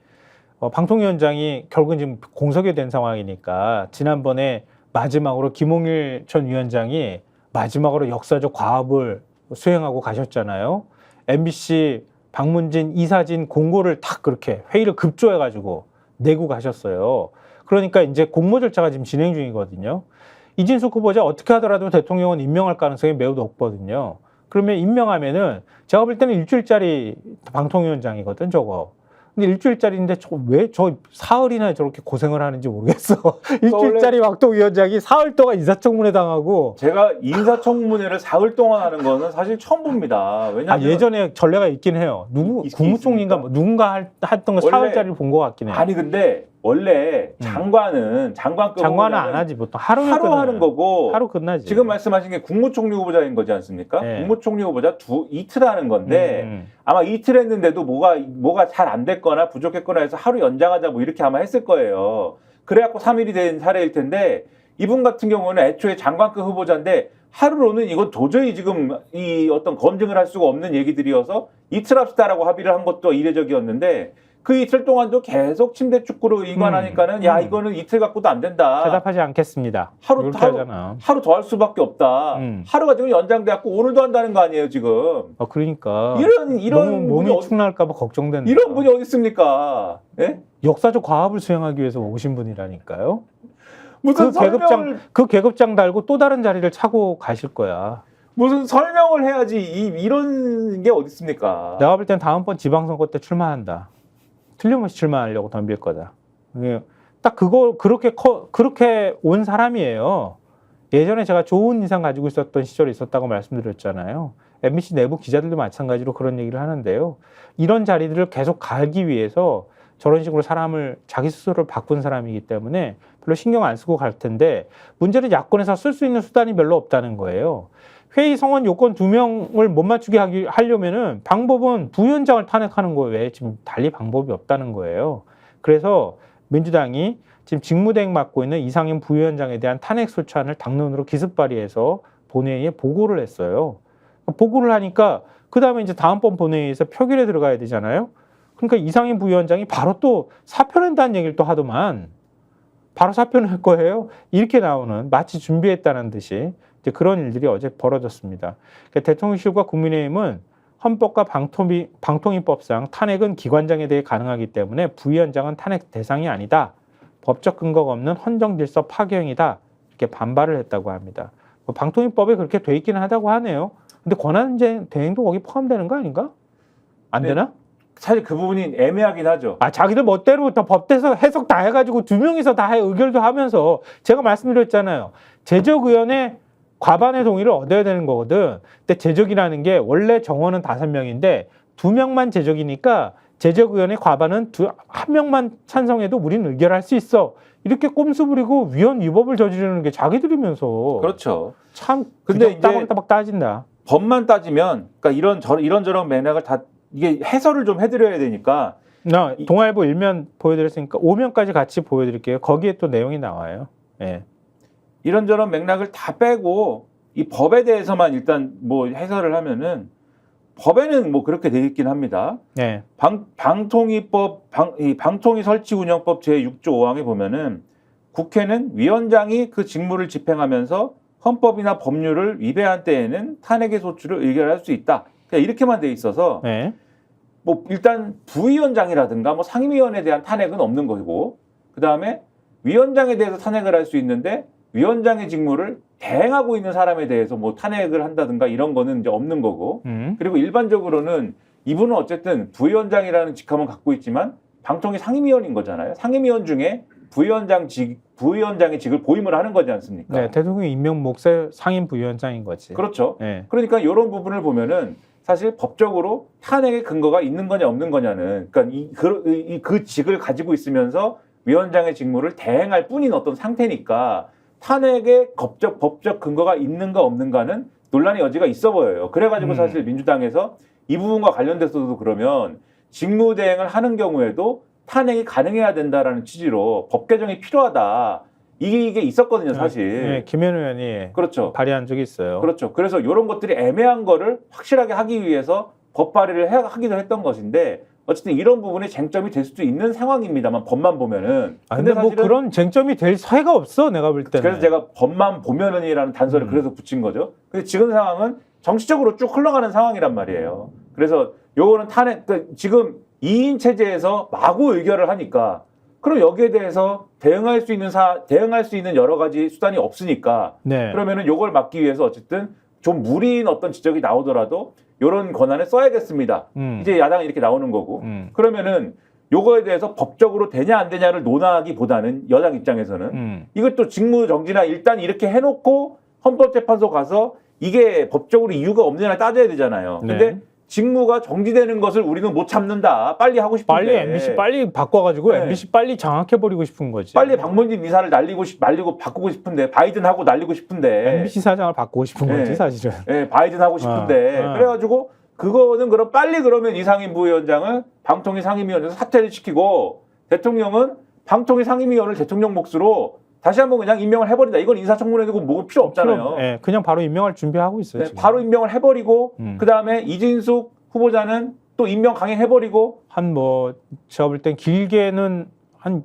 방통위원장이 결국은 지금 공석이 된 상황이니까 지난번에 마지막으로 김홍일 전 위원장이 마지막으로 역사적 과업을 수행하고 가셨잖아요. MBC 박문진, 이사진 공고를 딱 그렇게 회의를 급조해가지고 내고 가셨어요. 그러니까 이제 공모 절차가 지금 진행 중이거든요. 이진숙 후보자 어떻게 하더라도 대통령은 임명할 가능성이 매우 높거든요. 그러면 임명하면은 제가 볼 때는 일주일짜리 방통위원장이거든, 저거. 근데 일주일짜리인데 왜 저 사흘이나 저렇게 고생을 하는지 모르겠어. 일주일짜리 방통위원장이 사흘 동안 인사청문회 당하고. 제가 인사청문회를 사흘 동안 하는 거는 사실 처음 봅니다. 왜냐하면 예전에 전례가 있긴 해요. 국무총리인가 누군가 했던 거 사흘짜리를 본 것 같긴 해요. 아니 근데 원래 장관은 장관은 안 하지. 보통 하루 하는 거고, 하루 끝나지. 지금 말씀하신 게 국무총리 후보자인 거지 않습니까? 네. 국무총리 후보자 이틀 하는 건데 아마 이틀 했는데도 뭐가 잘 안 됐거나 부족했거나 해서 하루 연장하자 뭐 이렇게 아마 했을 거예요. 그래갖고 3일이 된 사례일 텐데, 이분 같은 경우는 애초에 장관급 후보자인데 하루로는 이건 도저히 지금 이 어떤 검증을 할 수가 없는 얘기들이어서 이틀 합시다라고 합의를 한 것도 이례적이었는데, 그 이틀 동안도 계속 침대 축구로 이관하니까는 야, 이거는 이틀 갖고도 안 된다. 대답하지 않겠습니다. 하루 더 할 수밖에 없다. 하루가 지금 연장돼갖고 오늘도 한다는 거 아니에요 지금. 그러니까 이런 너무 몸이 축날까 봐 걱정된다. 이런 분이 어디 있습니까? 예? 역사적 과업을 수행하기 위해서 오신 분이라니까요. 무슨 설명을 그 계급장 달고 또 다른 자리를 차고 가실 거야. 무슨 설명을 해야지 이런 게 어디 있습니까? 내가 볼 땐 다음번 지방선거 때 출마한다. 틀림없이 출마하려고 덤빌 거다. 이게 딱 그렇게 온 사람이에요. 예전에 제가 좋은 인상 가지고 있었던 시절이 있었다고 말씀드렸잖아요. MBC 내부 기자들도 마찬가지로 그런 얘기를 하는데요. 이런 자리들을 계속 가기 위해서 저런 식으로 사람을 자기 스스로를 바꾼 사람이기 때문에 별로 신경 안 쓰고 갈 텐데 문제는 야권에서 쓸 수 있는 수단이 별로 없다는 거예요. 회의 성원 요건 2명을 못 맞추게 하려면은 방법은 부위원장을 탄핵하는 거예요. 왜? 지금 달리 방법이 없다는 거예요. 그래서 민주당이 지금 직무대행 맡고 있는 이상현 부위원장에 대한 탄핵 소추안을 당론으로 기습 발의해서 본회의에 보고를 했어요. 보고를 하니까 그 다음에 이제 다음번 본회의에서 표결에 들어가야 되잖아요. 그러니까 이상현 부위원장이 바로 또 사표낸다는 얘기를 또 하더만 바로 사표낼 거예요. 이렇게 나오는 마치 준비했다는 듯이 이제 그런 일들이 어제 벌어졌습니다. 그러니까 대통령실과 국민의힘은 헌법과 방통위법상 탄핵은 기관장에 대해 가능하기 때문에 부위원장은 탄핵 대상이 아니다. 법적 근거가 없는 헌정질서 파괴행위다. 이렇게 반발을 했다고 합니다. 방통위법에 그렇게 돼 있기는 하다고 하네요. 근데 권한대행도 거기 포함되는 거 아닌가? 안 네. 되나? 사실 그 부분이 애매하긴 하죠. 자기들 멋대로 다 법대서 해석 다 해가지고 2명이서 다 의결도 하면서 제가 말씀드렸잖아요. 제적의원의 과반의 동의를 얻어야 되는 거거든. 근데 제적이라는 게 원래 정원은 5명인데 2명만 제적이니까 제적의원의 과반은 1명만 찬성해도 우리는 의결할 수 있어. 이렇게 꼼수 부리고 위헌 위법을 저지르는 게 자기들이면서 그렇죠. 참 근데 이제 따박따박 따진다. 법만 따지면 그러니까 이런저런 맥락을 다 이게 해설을 좀 해드려야 되니까 나 동아일보 1면 보여드렸으니까 5면까지 같이 보여드릴게요. 거기에 또 내용이 나와요. 예. 이런저런 맥락을 다 빼고 이 법에 대해서만 일단 뭐 해설을 하면은 법에는 뭐 그렇게 돼 있긴 합니다. 예. 방통위 설치운영법 제6조 5항에 보면은 국회는 위원장이 그 직무를 집행하면서 헌법이나 법률을 위배한 때에는 탄핵의 소추를 의결할 수 있다. 그냥 이렇게만 돼 있어서 예. 뭐 일단 부위원장이라든가 뭐 상임위원에 대한 탄핵은 없는 거고 그 다음에 위원장에 대해서 탄핵을 할 수 있는데 위원장의 직무를 대행하고 있는 사람에 대해서 뭐 탄핵을 한다든가 이런 거는 이제 없는 거고 그리고 일반적으로는 이분은 어쨌든 부위원장이라는 직함은 갖고 있지만 방통위 상임위원인 거잖아요. 상임위원 중에 부위원장의 직을 보임을 하는 거지 않습니까? 네, 대통령 임명 몫의 상임 부위원장인 거지. 그렇죠. 예. 그러니까 이런 부분을 보면은 사실 법적으로 탄핵의 근거가 있는 거냐 없는 거냐는 그러니까 그 직을 가지고 있으면서 위원장의 직무를 대행할 뿐인 어떤 상태니까 탄핵의 법적 근거가 있는가 없는가는 논란의 여지가 있어 보여요. 그래가지고 사실 민주당에서 이 부분과 관련돼서도 그러면 직무대행을 하는 경우에도 탄핵이 가능해야 된다라는 취지로 법 개정이 필요하다. 이게 있었거든요, 사실. 네, 김현 의원이 그렇죠. 발의한 적이 있어요. 그렇죠. 그래서 이런 것들이 애매한 거를 확실하게 하기 위해서 법 발의를 하기도 했던 것인데 어쨌든 이런 부분이 쟁점이 될 수도 있는 상황입니다만 법만 보면은. 근데 뭐 사실은 그런 쟁점이 될 사이가 없어 내가 볼 때는. 그래서 제가 법만 보면은이라는 단서를 그래서 붙인 거죠. 근데 지금 상황은 정치적으로 쭉 흘러가는 상황이란 말이에요. 그래서 요거는 탄핵, 그러니까 지금 2인 체제에서 마구 의결을 하니까 그럼 여기에 대해서 대응할 수 있는 여러 가지 수단이 없으니까 네. 그러면은 요걸 막기 위해서 어쨌든 좀 무리인 어떤 지적이 나오더라도 요런 권한을 써야겠습니다. 이제 야당이 이렇게 나오는 거고 그러면은 요거에 대해서 법적으로 되냐 안 되냐를 논하기보다는 여당 입장에서는 이것도 직무 정지나 일단 이렇게 해놓고 헌법재판소 가서 이게 법적으로 이유가 없느냐 따져야 되잖아요. 근데 네. 직무가 정지되는 것을 우리는 못 참는다. 빨리 하고 싶은데. 빨리 MBC 빨리 바꿔가지고 네. MBC 빨리 장악해버리고 싶은 거지. 빨리 박문진 이사를 말리고 바꾸고 싶은데 바이든하고 날리고 싶은데. MBC 사장을 바꾸고 싶은 거지 네. 사실은. 네, 바이든 하고 싶은데. 그래가지고 그거는 그럼 빨리 그러면 이상임 부위원장을 방통위 상임위원회에서 사퇴를 시키고 대통령은 방통위 상임위원을 대통령 몫으로 다시 한번 그냥 임명을 해버린다. 이건 인사청문회 되고 뭐 필요 없잖아요. 네, 그냥 바로 임명할 준비하고 있어요. 네, 지금. 바로 임명을 해버리고 그 다음에 이진숙 후보자는 또 임명 강행해버리고 제가 볼 땐 길게는 한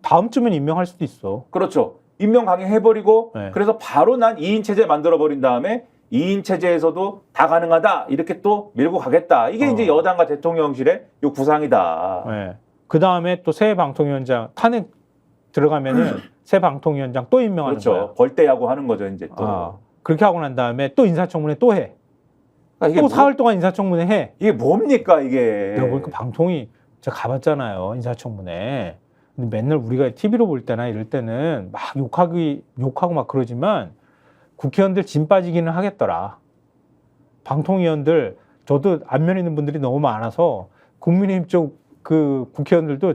다음 주면 임명할 수도 있어. 그렇죠. 임명 강행해버리고 네. 그래서 바로 난 2인 체제 만들어버린 다음에 2인 체제에서도 다 가능하다 이렇게 또 밀고 가겠다. 이게 이제 여당과 대통령실의 요 구상이다. 네. 그 다음에 또 새 방통위원장 탄핵 들어가면은 새 방통위원장 또 임명하는 그렇죠. 거야. 벌떼야구 하는 거죠, 이제 또. 그렇게 하고 난 다음에 또 인사청문회 또 해. 이게 또 사흘 동안 인사청문회 해. 이게 뭡니까 이게? 내가 보니까 방통위 제가 가봤잖아요, 인사청문회. 근데 맨날 우리가 TV로 볼 때나 이럴 때는 막 욕하고 막 그러지만 국회의원들 진 빠지기는 하겠더라. 방통위원들 저도 안면 있는 분들이 너무 많아서 국민의힘 쪽 그 국회의원들도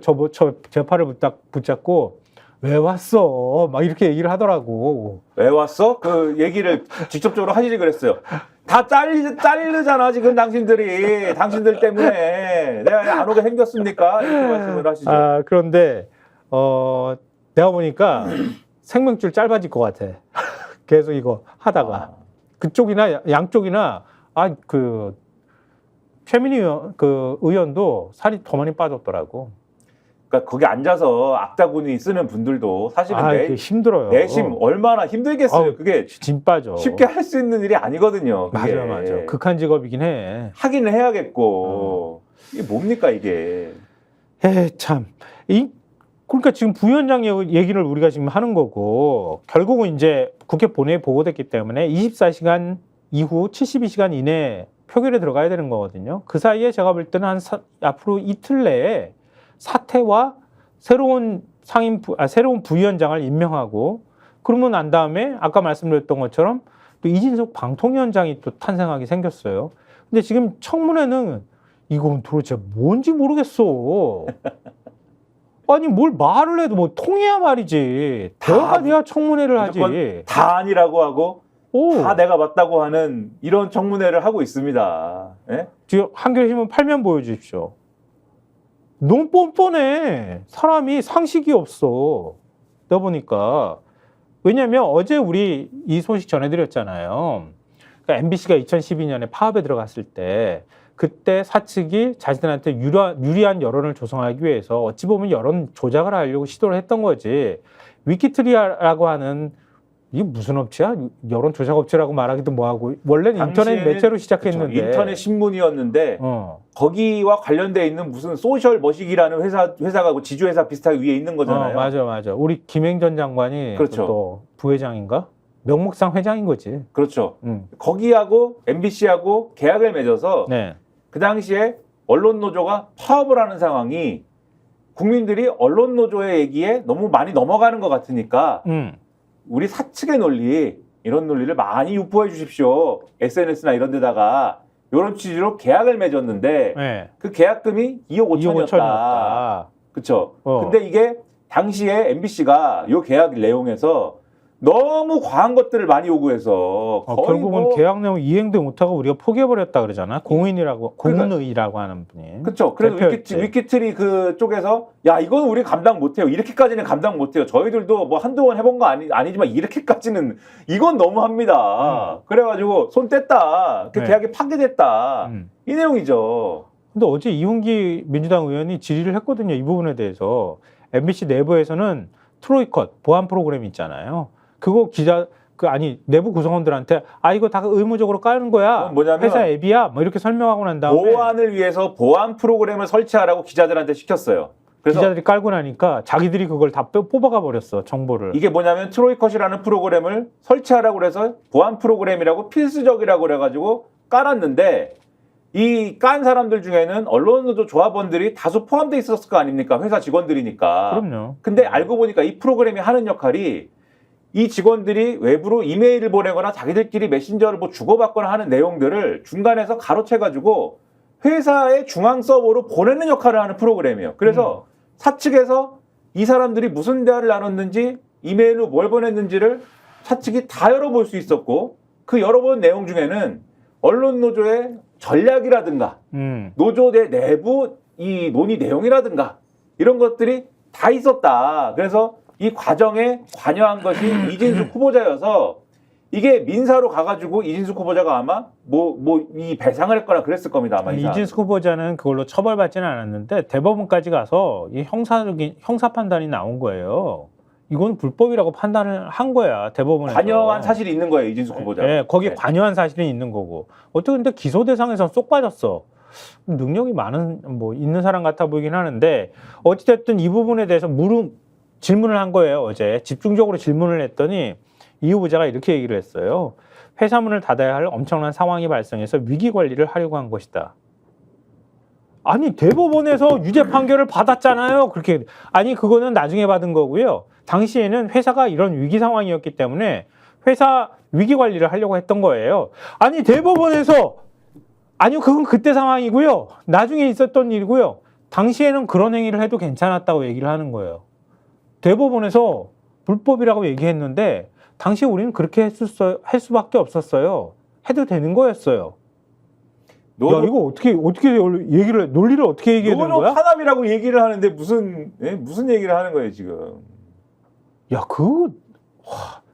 제 팔을 붙잡고 왜 왔어? 막 이렇게 얘기를 하더라고. 왜 왔어? 그 얘기를 직접적으로 하시지 그랬어요. 다 잘리잖아 지금 당신들 때문에 내가 안 오게 생겼습니까? 이렇게 말씀을 하시죠. 그런데 내가 보니까 생명줄 짧아질 것 같아. 계속 이거 하다가 그쪽이나 양쪽이나 최민희 의원도 살이 더 많이 빠졌더라고. 그러니까 거기 앉아서 악다구니 쓰는 분들도 사실은 이게 힘들어요. 내심 얼마나 힘들겠어요. 그게 진 빠져. 쉽게 할 수 있는 일이 아니거든요. 그게. 맞아. 극한 직업이긴 해. 하기는 해야겠고 이게 뭡니까 이게? 참. 그러니까 지금 부위원장 얘기를 우리가 지금 하는 거고 결국은 이제 국회 본회의에 보고됐기 때문에 24시간 이후 72시간 이내에 표결에 들어가야 되는 거거든요. 그 사이에 제가 볼 때는 앞으로 이틀 내에 사퇴와 새로운 새로운 부위원장을 임명하고 그러면 난 다음에 아까 말씀드렸던 것처럼 또 이진석 방통위원장이 또 탄생하게 생겼어요. 근데 지금 청문회는 이건 도대체 뭔지 모르겠어. 아니 뭘 말을 해도 뭐 통해야 말이지. 대화가 돼야 청문회를 하지. 다 아니라고 하고 다 내가 맞다고 하는 이런 청문회를 하고 있습니다. 예? 지금 한겨레신문 8면 보여주십시오. 너무 뻔뻔해. 사람이 상식이 없어. 내가 보니까. 왜냐하면 어제 우리 이 소식 전해드렸잖아요. 그러니까 MBC가 2012년에 파업에 들어갔을 때 그때 사측이 자신들한테 유리한 여론을 조성하기 위해서 어찌 보면 여론 조작을 하려고 시도를 했던 거지. 위키트리아라고 하는 이게 무슨 업체야? 여론 조작 업체라고 말하기도 뭐하고 원래는 인터넷 매체로 시작했는데 그렇죠. 인터넷 신문이었는데 거기와 관련돼 있는 무슨 소셜 머시기라는 회사가 지주회사 비슷하게 위에 있는 거잖아요. 맞아. 우리 김행전 장관이 그렇죠. 또 부회장인가? 명목상 회장인 거지. 그렇죠. 거기하고 MBC하고 계약을 맺어서 네. 그 당시에 언론 노조가 파업을 하는 상황이 국민들이 언론 노조의 얘기에 너무 많이 넘어가는 것 같으니까 우리 사측의 논리, 이런 논리를 많이 유포해 주십시오. SNS나 이런 데다가 이런 취지로 계약을 맺었는데 네. 그 계약금이 2억 5천이었다. 그렇죠. 근데 이게 당시에 MBC가 이 계약 내용에서 너무 과한 것들을 많이 요구해서 거의 결국은 계약 내용 이행도 못하고 우리가 포기해버렸다 그러잖아. 공은의라고 하는 분이. 그렇죠. 그래서 위키트리 그쪽에서 야 이건 우리 감당 못해요. 이렇게까지는 감당 못해요. 저희들도 뭐 한두 번 해본 거 아니지만 이렇게까지는 이건 너무합니다. 그래가지고 손 뗐다. 그 계약이 파기됐다. 이 내용이죠. 근데 어제 이훈기 민주당 의원이 질의를 했거든요. 이 부분에 대해서. MBC 내부에서는 트로이컷 보안 프로그램 있잖아요. 그거 내부 구성원들한테 이거 다 의무적으로 까는 거야. 뭐냐면 회사 앱이야. 뭐 이렇게 설명하고 난 다음에 보안을 위해서 보안 프로그램을 설치하라고 기자들한테 시켰어요. 그래서 기자들이 깔고 나니까 자기들이 그걸 다 뽑아가 버렸어. 정보를. 이게 뭐냐면 트로이컷이라는 프로그램을 설치하라고 그래서 보안 프로그램이라고 필수적이라고 그래가지고 깔았는데 이 깐 사람들 중에는 언론노조 조합원들이 다수 포함되어 있었을 거 아닙니까? 회사 직원들이니까. 그럼요. 근데 알고 보니까 이 프로그램이 하는 역할이 이 직원들이 외부로 이메일을 보내거나 자기들끼리 메신저를 뭐 주고받거나 하는 내용들을 중간에서 가로채가지고 회사의 중앙 서버로 보내는 역할을 하는 프로그램이에요. 그래서 사측에서 이 사람들이 무슨 대화를 나눴는지 이메일로 뭘 보냈는지를 사측이 다 열어볼 수 있었고 그 열어본 내용 중에는 언론 노조의 전략이라든가 노조 내 내부 이 논의 내용이라든가 이런 것들이 다 있었다. 그래서 이 과정에 관여한 것이 이진숙 후보자여서 이게 민사로 가가지고 이진숙 후보자가 아마 이 배상을 했거나 그랬을 겁니다. 아마 이진숙 후보자는 그걸로 처벌받지는 않았는데 대법원까지 가서 이 형사 판단이 나온 거예요. 이건 불법이라고 판단을 한 거야, 대법원에서. 관여한 사실이 있는 거예요, 이진숙 후보자. 네, 거기에 관여한 사실이 있는 거고. 어떻게 근데 기소 대상에서 쏙 빠졌어. 능력이 있는 사람 같아 보이긴 하는데 어찌됐든 이 부분에 대해서 질문을 한 거예요. 어제 집중적으로 질문을 했더니 이 후보자가 이렇게 얘기를 했어요. 회사 문을 닫아야 할 엄청난 상황이 발생해서 위기 관리를 하려고 한 것이다. 아니 대법원에서 유죄 판결을 받았잖아요. 그렇게 아니 그거는 나중에 받은 거고요. 당시에는 회사가 이런 위기 상황이었기 때문에 회사 위기 관리를 하려고 했던 거예요. 아니 대법원에서 아니요 그건 그때 상황이고요. 나중에 있었던 일이고요. 당시에는 그런 행위를 해도 괜찮았다고 얘기를 하는 거예요. 대법원에서 불법이라고 얘기했는데 당시 우리는 그렇게 할 수밖에 없었어요. 해도 되는 거였어요. 야 이거 어떻게 얘기를 논리를 어떻게 얘기해야 되는 거야? 탄압이라고 얘기를 하는데 무슨 얘기를 하는 거예요 지금? 야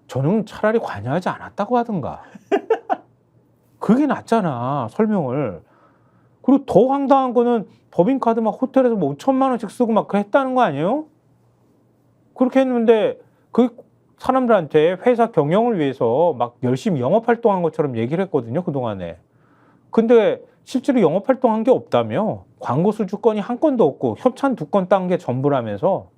저는 차라리 관여하지 않았다고 하든가. 그게 낫잖아 설명을. 그리고 더 황당한 거는 법인카드 막 호텔에서 뭐 5천만 원씩 쓰고 막 했다는 거 아니에요? 그렇게 했는데 그 사람들한테 회사 경영을 위해서 막 열심히 영업 활동한 것처럼 얘기를 했거든요 그동안에. 근데 실제로 영업 활동한 게 없다며. 광고 수주권이 한 건도 없고 협찬 2건 딴 게 전부라면서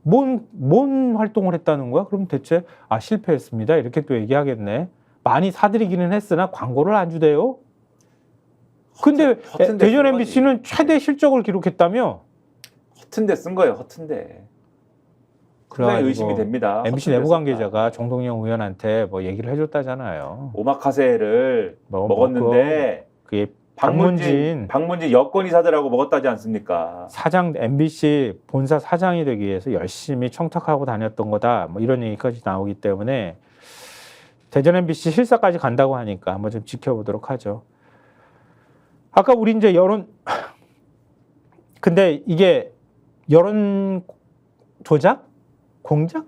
뭔 활동을 했다는 거야? 그럼 대체 실패했습니다 이렇게 또 얘기하겠네. 많이 사들이기는 했으나 광고를 안 주대요. 근데 대전 MBC는 최대 실적을 기록했다며. 허튼데 쓴 거예요. 허튼데. 그래 의심이 됩니다. MBC 내부 관계자가 정동영 의원한테 뭐 얘기를 해줬다잖아요. 오마카세를 먹었는데 그게 방문진 여권이사들하고 먹었다지 않습니까? MBC 본사 사장이 되기 위해서 열심히 청탁하고 다녔던 거다. 뭐 이런 얘기까지 나오기 때문에 대전 MBC 실사까지 간다고 하니까 한번 좀 지켜보도록 하죠. 아까 우리 이제 근데 이게 여론 조작? 공작?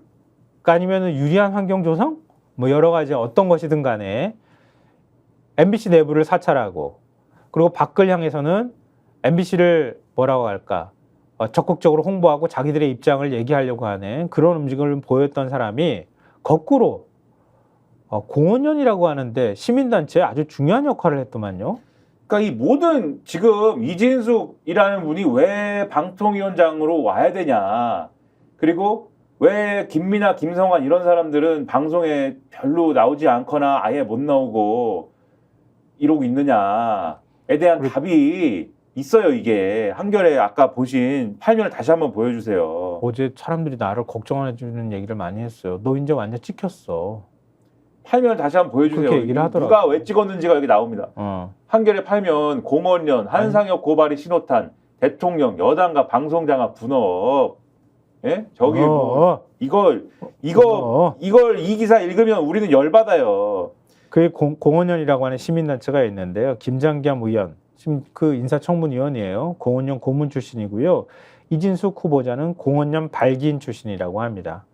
아니면 유리한 환경 조성? 뭐 여러 가지 어떤 것이든 간에 MBC 내부를 사찰하고 그리고 밖을 향해서는 MBC를 뭐라고 할까? 적극적으로 홍보하고 자기들의 입장을 얘기하려고 하는 그런 움직임을 보였던 사람이 거꾸로 공원연이라고 하는데 시민단체에 아주 중요한 역할을 했더만요. 그러니까 이 모든 지금 이진숙이라는 분이 왜 방통위원장으로 와야 되냐. 그리고 왜 김민아, 김성환 이런 사람들은 방송에 별로 나오지 않거나 아예 못 나오고 이러고 있느냐에 대한 답이 있어요. 이게 한겨레 아까 보신 팔면을 다시 한번 보여주세요. 어제 사람들이 나를 걱정해주는 얘기를 많이 했어요. 너 이제 완전 찍혔어. 팔면을 다시 한번 보여주세요. 그렇게 얘기를 하더라고요. 누가 왜 찍었는지가 여기 나옵니다. 한겨레 팔면 공원연, 한상혁 고발이 신호탄, 대통령, 여당과 방송장악 분업. 예? 저기 이걸 이 기사 읽으면 우리는 열받아요. 그게 공원연이라고 하는 시민단체가 있는데요. 김장겸 의원, 그 인사청문위원이에요. 공원연 고문 출신이고요. 이진숙 후보자는 공원연 발기인 출신이라고 합니다.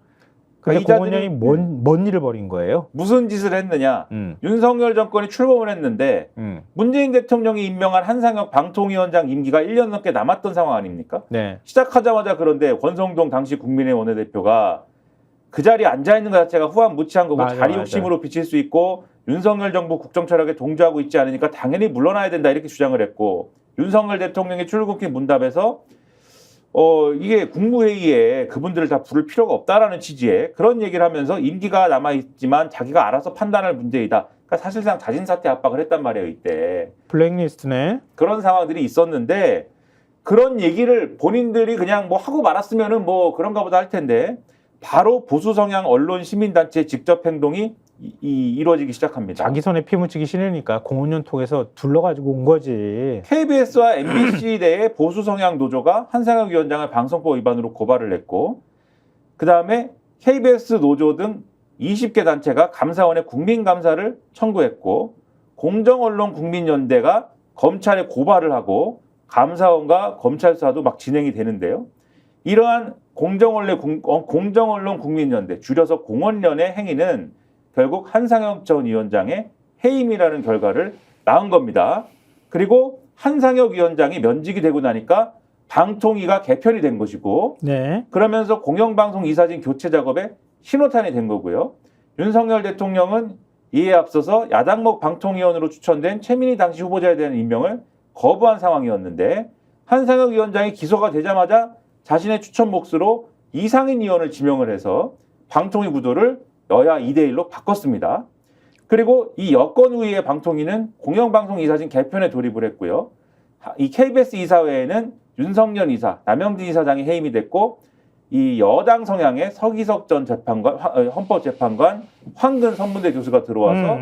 근데 공원연이 뭔 일을 벌인 거예요? 무슨 짓을 했느냐? 윤석열 정권이 출범을 했는데 문재인 대통령이 임명한 한상혁 방통위원장 임기가 1년 넘게 남았던 상황 아닙니까? 네. 시작하자마자 그런데 권성동 당시 국민의힘 원내대표가 그 자리에 앉아있는 것 자체가 후한무치한 거고 자리 욕심으로 비칠 수 있고 윤석열 정부 국정철학에 동조하고 있지 않으니까 당연히 물러나야 된다 이렇게 주장을 했고 윤석열 대통령이 출국기 문답에서 이게 국무회의에 그분들을 다 부를 필요가 없다라는 취지의 그런 얘기를 하면서 임기가 남아있지만 자기가 알아서 판단할 문제이다. 그러니까 사실상 자진사퇴 압박을 했단 말이에요. 이때. 블랙리스트네. 그런 상황들이 있었는데 그런 얘기를 본인들이 그냥 뭐 하고 말았으면은 뭐 그런가 보다 할 텐데 바로 보수 성향 언론 시민단체 직접 행동이 이루어지기 시작합니다. 자기 손에 피 묻히기 싫으니까 공원연 통해서 둘러가지고 온 거지. KBS와 MBC 내의 보수 성향 노조가 한상혁 위원장을 방송법 위반으로 고발을 했고 그 다음에 KBS 노조 등 20개 단체가 감사원에 국민감사를 청구했고 공정언론국민연대가 검찰에 고발을 하고 감사원과 검찰 수사도 막 진행이 되는데요. 이러한 공정언론 국민연대 줄여서 공언련의 행위는 결국 한상혁 전 위원장의 해임이라는 결과를 낳은 겁니다. 그리고 한상혁 위원장이 면직이 되고 나니까 방통위가 개편이 된 것이고 네. 그러면서 공영방송 이사진 교체 작업에 신호탄이 된 거고요. 윤석열 대통령은 이에 앞서서 야당목 방통위원으로 추천된 최민희 당시 후보자에 대한 임명을 거부한 상황이었는데 한상혁 위원장이 기소가 되자마자 자신의 추천 몫으로 이상인 의원을 지명을 해서 방통위 구도를 여야 2대1로 바꿨습니다. 그리고 이 여권위의 방통위는 공영방송 이사진 개편에 돌입을 했고요. 이 KBS 이사회에는 윤석열 이사, 남영진 이사장이 해임이 됐고 이 여당 성향의 서기석 전 재판관, 헌법재판관, 황근 선문대 교수가 들어와서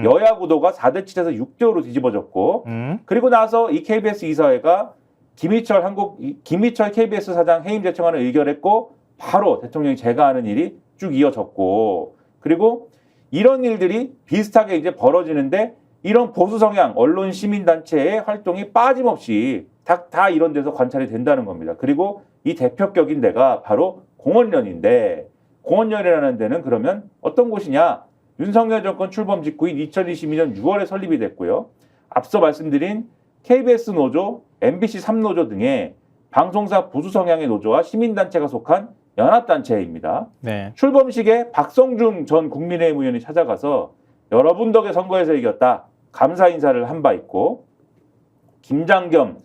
여야 구도가 4대 7에서 6대5로 뒤집어졌고 그리고 나서 이 KBS 이사회가 김희철 KBS 사장 해임 제청안을 의결했고 바로 대통령이 제거하는 일이 쭉 이어졌고 그리고 이런 일들이 비슷하게 이제 벌어지는데 이런 보수 성향 언론 시민단체의 활동이 빠짐없이 다 이런 데서 관찰이 된다는 겁니다. 그리고 이 대표격인 데가 바로 공원련인데 공원련이라는 데는 그러면 어떤 곳이냐? 윤석열 정권 출범 직후인 2022년 6월에 설립이 됐고요. 앞서 말씀드린 KBS 노조, MBC 3노조 등의 방송사 보수 성향의 노조와 시민단체가 속한 연합단체입니다. 네. 출범식에 박성중 전 국민의힘 의원이 찾아가서 여러분 덕에 선거에서 이겼다. 감사 인사를 한 바 있고 김장겸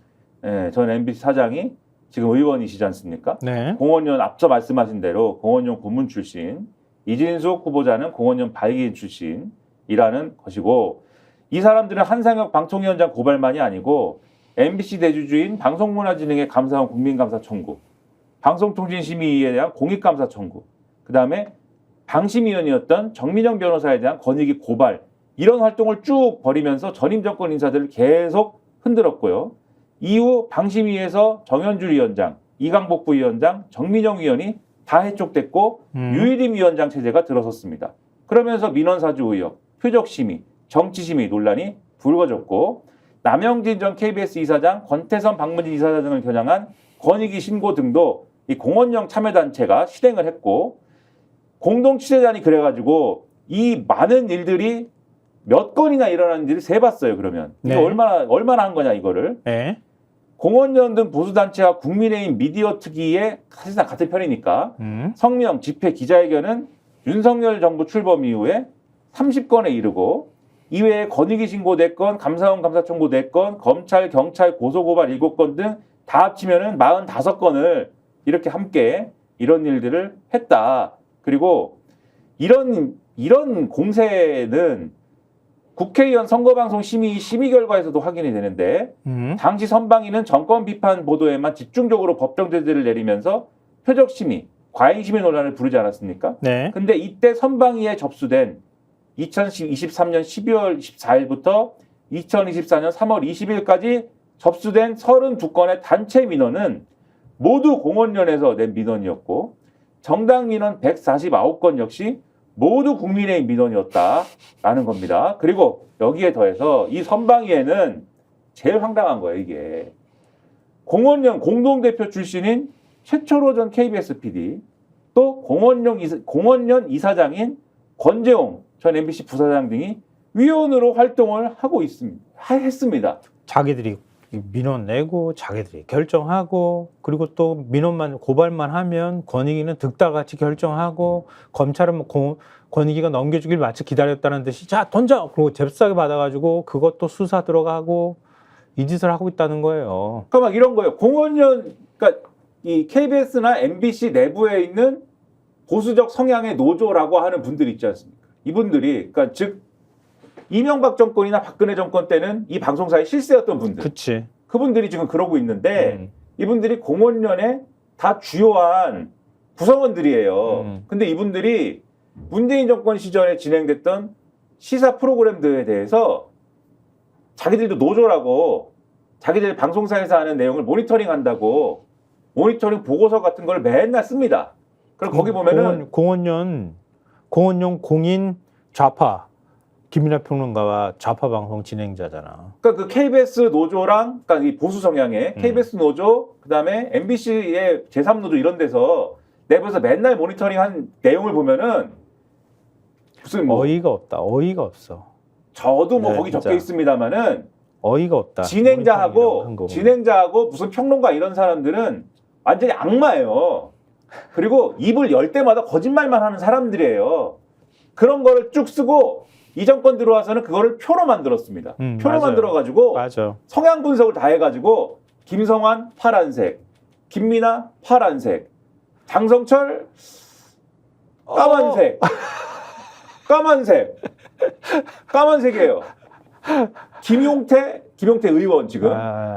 전 MBC 사장이 지금 의원이시지 않습니까? 네. 공원연 앞서 말씀하신 대로 공원연 고문 출신, 이진숙 후보자는 공원연 발기인 출신이라는 것이고 이 사람들은 한상혁 방통위원장 고발만이 아니고 MBC 대주주인 방송문화진흥회 감사원 국민감사 청구, 방송통신심의위에 대한 공익감사 청구, 그 다음에 방심위원이었던 정민영 변호사에 대한 권익위 고발 이런 활동을 쭉 벌이면서 전임 정권 인사들을 계속 흔들었고요. 이후 방심위에서 정현주 위원장, 이강복 부위원장, 정민영 위원이 다 해촉됐고 유일임 위원장 체제가 들어섰습니다. 그러면서 민원사주 의혹, 표적심의, 정치심의 논란이 불거졌고 남영진 전 KBS 이사장, 권태선 박문진 이사장 등을 겨냥한 권익위 신고 등도 이 공원령 참여단체가 실행을 했고 공동 취재단이 그래가지고 이 많은 일들이 몇 건이나 일어났는지를 세봤어요. 그러면 이거 네. 얼마나 한 거냐 이거를. 네. 공원연 등 보수단체와 국민의힘 미디어 특위의 사실상 같은 편이니까 성명, 집회, 기자회견은 윤석열 정부 출범 이후에 30건에 이르고 이외에 권익위 신고 4건, 감사원 감사 청구 4건, 검찰, 경찰 고소고발 7건 등 다 합치면은 45건을 이렇게 함께 이런 일들을 했다. 그리고 이런 공세는 국회의원 선거방송 심의 결과에서도 확인이 되는데 당시 선방위는 정권 비판 보도에만 집중적으로 법정 제재를 내리면서 표적 심의, 과잉 심의 논란을 부르지 않았습니까? 네. 근데 이때 선방위에 접수된 2023년 12월 24일부터 2024년 3월 20일까지 접수된 32건의 단체 민원은 모두 공원련에서 낸 민원이었고 정당 민원 149건 역시 모두 국민의힘 민원이었다라는 겁니다. 그리고 여기에 더해서 이 선방위에는 제일 황당한 거예요. 이게 공원련 공동대표 출신인 최철호 전 KBS PD 또 공원련 이사장인 권재홍 전 MBC 부사장 등이 위원으로 활동을 하고 했습니다. 자기들이 민원 내고 자기들이 결정하고 그리고 또 민원만 고발만 하면 권익위는 득달같이 결정하고 검찰은 뭐 권익위가 넘겨주길 마치 기다렸다는 듯이 자 던져 그리고 잽싸게 받아가지고 그것도 수사 들어가고 이 짓을 하고 있다는 거예요. 그러니까 막 이런 거예요. 공원련 그러니까 이 KBS나 MBC 내부에 있는 보수적 성향의 노조라고 하는 분들이 있지 않습니까? 이분들이 그러니까 즉 이명박 정권이나 박근혜 정권 때는 이 방송사의 실세였던 분들. 그치. 그분들이 지금 그러고 있는데 이분들이 공원련의 다 주요한 구성원들이에요. 근데 이분들이 문재인 정권 시절에 진행됐던 시사 프로그램들에 대해서 자기들도 노조라고 자기들 방송사에서 하는 내용을 모니터링 한다고 모니터링 보고서 같은 걸 맨날 씁니다. 그럼 거기 보면은 공원련 공인 좌파 김민하 평론가와 좌파 방송 진행자잖아. 그러니까 그 KBS 노조랑 그러니까 이 보수 성향의 KBS 노조 그다음에 MBC의 제3노조 이런 데서 내부에서 맨날 모니터링한 내용을 보면은 무슨 뭐 어이가 없다. 어이가 없어. 저도 뭐 네, 거기 진짜. 적혀 있습니다만은 어이가 없다. 진행자하고 무슨 평론가 이런 사람들은 완전히 악마예요. 그리고 입을 열 때마다 거짓말만 하는 사람들이에요. 그런 거를 쭉 쓰고 이 정권 들어와서는 그거를 표로 만들었습니다. 표로 맞아요. 만들어가지고 맞아. 성향 분석을 다 해가지고 김성환 파란색, 김민아 파란색, 장성철 까만색. 까만색이에요. 김용태 의원 지금.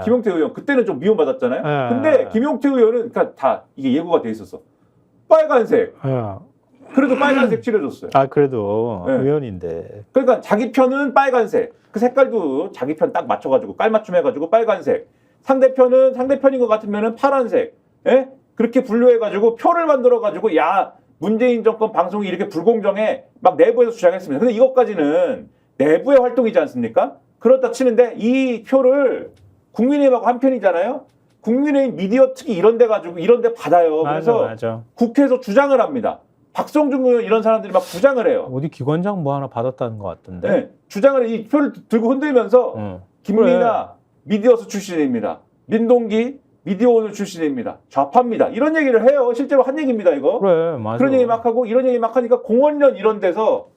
김용태 의원 그때는 좀 미움받았잖아요. 근데 김용태 의원은 그러니까 다 이게 예고가 돼 있었어. 빨간색. 그래도 빨간색 칠해줬어요. 아 그래도 네. 의원인데. 그러니까 자기 편은 빨간색. 그 색깔도 자기 편 딱 맞춰가지고 깔맞춤 해가지고 빨간색. 상대편은 상대편인 것 같으면은 파란색. 예? 그렇게 분류해가지고 표를 만들어가지고 야 문재인 정권 방송이 이렇게 불공정해 막 내부에서 주장했습니다. 근데 이것까지는 내부의 활동이지 않습니까? 그렇다 치는데 이 표를 국민의힘하고 한 편이잖아요. 국민의힘 미디어 특히 이런 데 가지고 이런 데 받아요. 그래서 맞아. 국회에서 주장을 합니다. 박성준 의원 이런 사람들이 막 주장을 해요. 어디 기관장 뭐 하나 받았다는 것 같던데. 네, 주장을 이 표를 들고 흔들면서 김민아 미디어스 출신입니다. 민동기 미디어오늘 출신입니다. 좌파입니다. 이런 얘기를 해요. 실제로 한 얘기입니다. 이거. 그래, 맞아. 그런 얘기 막 하고 이런 얘기 막 하니까 공원련 이런 데서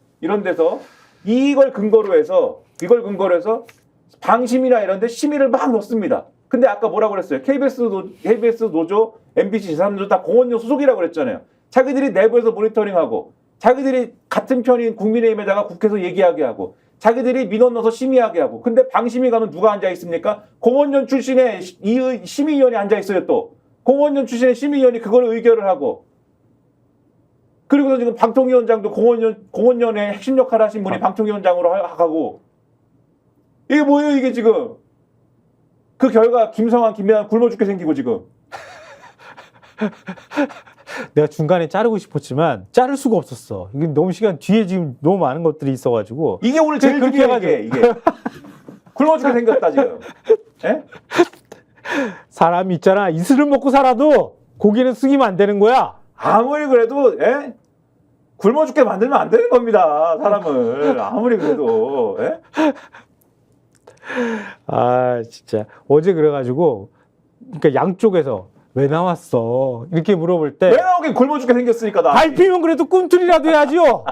이걸 근거로 해서 방심이나 이런 데 심의를 막 넣습니다. 근데 아까 뭐라고 그랬어요? KBS 노조, MBC 제3노조 다 공원련 소속이라고 그랬잖아요. 자기들이 내부에서 모니터링하고 자기들이 같은 편인 국민의힘에다가 국회에서 얘기하게 하고 자기들이 민원 넣어서 심의하게 하고 근데 방심위 가면 누가 앉아 있습니까? 공원련 출신의 심의위원이 앉아 있어요. 또 공원련 출신의 심의위원이 그걸 의결을 하고 그리고서 지금 방통위원장도 공원련의 핵심 역할을 하신 분이 방통위원장으로 하고 이게 뭐예요 이게 지금 그 결과 김성환, 김민환 굶어 죽게 생기고 지금 내가 중간에 자르고 싶었지만 자를 수가 없었어. 이게 너무 시간 뒤에 지금 너무 많은 것들이 있어가지고 이게 오늘 제일 그렇게 중요한 게 이게 굶어 죽게 생겼다 지금. 예? 사람이 있잖아. 이슬을 먹고 살아도 고기는 숙이면 안 되는 거야. 아무리 그래도 예? 굶어 죽게 만들면 안 되는 겁니다. 사람을 아무리 그래도 예? 아 진짜 어제 그래가지고 그러니까 양쪽에서 왜 나왔어 이렇게 물어볼 때 왜 나오긴 굶어 죽게 생겼으니까 나. 밟히면 그래도 꿈틀이라도 해야지요.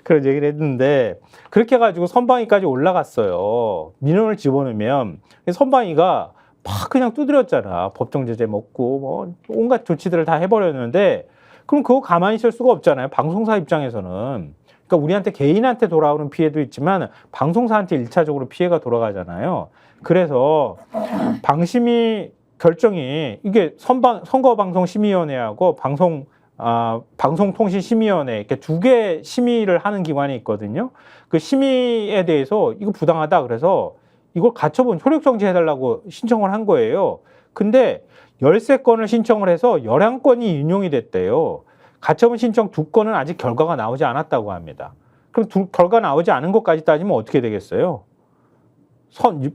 그런 얘기를 했는데 그렇게 해가지고 선방위까지 올라갔어요. 민원을 집어넣으면 선방위가 막 그냥 두드렸잖아. 법정 제재 먹고 뭐 온갖 조치들을 다 해버렸는데 그럼 그거 가만히 있을 수가 없잖아요. 방송사 입장에서는. 그러니까 우리한테 개인한테 돌아오는 피해도 있지만 방송사한테 1차적으로 피해가 돌아가잖아요. 그래서 방심위 결정이 이게 선거방송심의위원회하고 방송통신심의위원회 이렇게 두 개 심의를 하는 기관이 있거든요. 그 심의에 대해서 이거 부당하다 그래서 이걸 가처분 효력정지 해달라고 신청을 한 거예요. 근데 13건을 신청을 해서 11건이 인용이 됐대요. 가처분 신청 2건은 아직 결과가 나오지 않았다고 합니다. 그럼 결과 나오지 않은 것까지 따지면 어떻게 되겠어요?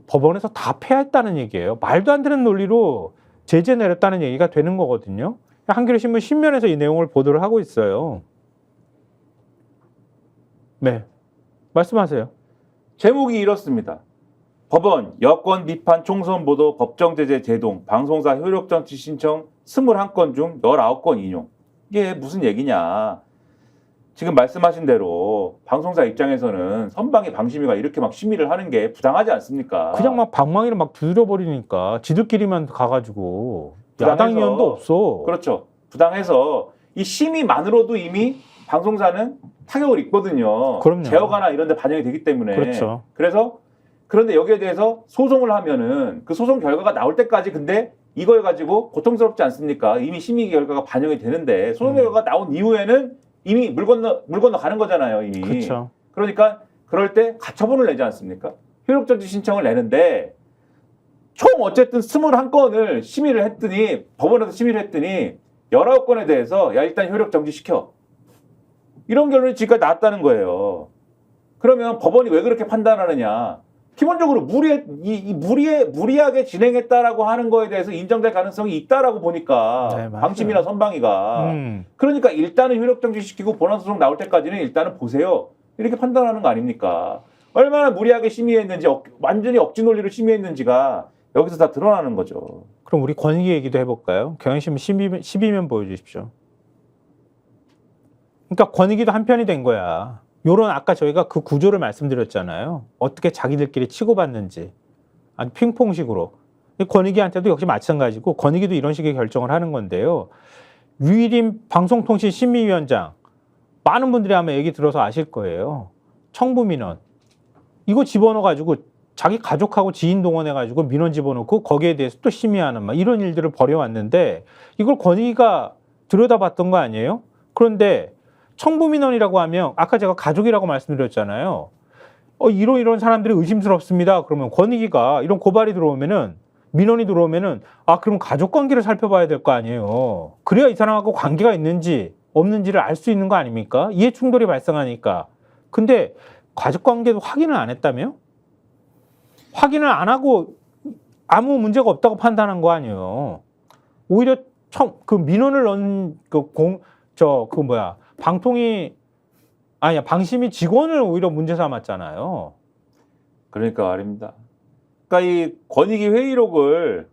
법원에서 다 패했다는 얘기예요. 말도 안 되는 논리로 제재 내렸다는 얘기가 되는 거거든요. 한겨레신문 신면에서 이 내용을 보도를 하고 있어요. 네, 말씀하세요. 제목이 이렇습니다. 법원 여권 비판 총선 보도 법정 제재 제동 방송사 효력정지 신청 21건 중 19건 인용. 이게 무슨 얘기냐. 지금 말씀하신 대로 방송사 입장에서는 선방위 방심위가 이렇게 막 심의를 하는 게 부당하지 않습니까? 그냥 막 방망이를 막 두드려버리니까 지들끼리만 가가지고 야당 의원도 없어. 그렇죠. 부당해서 이 심의만으로도 이미 방송사는 타격을 입거든요. 그럼요. 제어가나 이런 데 반영이 되기 때문에. 그렇죠. 그래서 그런데 여기에 대해서 소송을 하면은 그 소송 결과가 나올 때까지 근데 이걸 가지고 고통스럽지 않습니까? 이미 심의 결과가 반영이 되는데 소송 결과가 나온 이후에는 이미 물 건너 가는 거잖아요, 이미. 그렇죠. 그러니까 그럴 때 가처분을 내지 않습니까? 효력정지 신청을 내는데 총 어쨌든 21건을 심의를 했더니 법원에서 심의를 했더니 19건에 대해서 야 일단 효력정지 시켜. 이런 결론이 지금까지 나왔다는 거예요. 그러면 법원이 왜 그렇게 판단하느냐? 기본적으로 무리하게 진행했다라고 하는 거에 대해서 인정될 가능성이 있다라고 보니까 네, 맞아요. 방심이나 선방위가 그러니까 일단은 효력정지 시키고 본안소송 나올 때까지는 일단은 보세요 이렇게 판단하는 거 아닙니까? 얼마나 무리하게 심의했는지 완전히 억지 논리로 심의했는지가 여기서 다 드러나는 거죠. 그럼 우리 권익위 얘기도 해볼까요? 경향신문 12면 보여주십시오. 그러니까 권익위도 한편이 된 거야. 요런 아까 저희가 그 구조를 말씀드렸잖아요. 어떻게 자기들끼리 치고받는지. 아니 핑퐁식으로. 권익위한테도 역시 마찬가지고 권익위도 이런 식의 결정을 하는 건데요. 유일인 방송통신심의위원장 많은 분들이 아마 얘기 들어서 아실 거예요. 청부민원 이거 집어넣어가지고 자기 가족하고 지인 동원해가지고 민원 집어넣고 거기에 대해서 또 심의하는 막 이런 일들을 벌여왔는데 이걸 권익위가 들여다봤던 거 아니에요? 그런데 청부민원이라고 하면 아까 제가 가족이라고 말씀드렸잖아요. 이런 사람들이 의심스럽습니다. 그러면 권익위가 이런 고발이 들어오면은 민원이 들어오면은 그럼 가족 관계를 살펴봐야 될 거 아니에요. 그래야 이 사람하고 관계가 있는지 없는지를 알 수 있는 거 아닙니까? 이해 충돌이 발생하니까. 근데 가족 관계도 확인을 안 했다며? 확인을 안 하고 아무 문제가 없다고 판단한 거 아니에요. 오히려 그 민원을 넣은 방심위 직원을 오히려 문제 삼았잖아요. 그러니까 말입니다. 그러니까 이 권익위 회의록을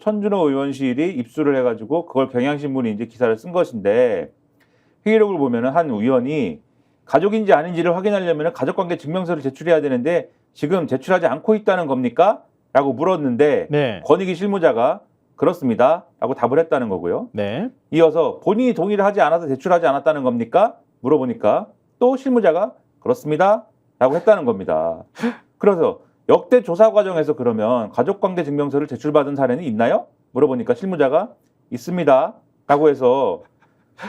천준호 의원실이 입수를 해가지고 그걸 경향신문이 이제 기사를 쓴 것인데 회의록을 보면은 한 의원이 가족인지 아닌지를 확인하려면 가족관계 증명서를 제출해야 되는데 지금 제출하지 않고 있다는 겁니까? 라고 물었는데 네. 권익위 실무자가 그렇습니다. 라고 답을 했다는 거고요. 네. 이어서 본인이 동의를 하지 않아서 제출하지 않았다는 겁니까? 물어보니까 또 실무자가 그렇습니다. 라고 했다는 겁니다. 그래서 역대 조사 과정에서 그러면 가족관계 증명서를 제출받은 사례는 있나요? 물어보니까 실무자가 있습니다. 라고 해서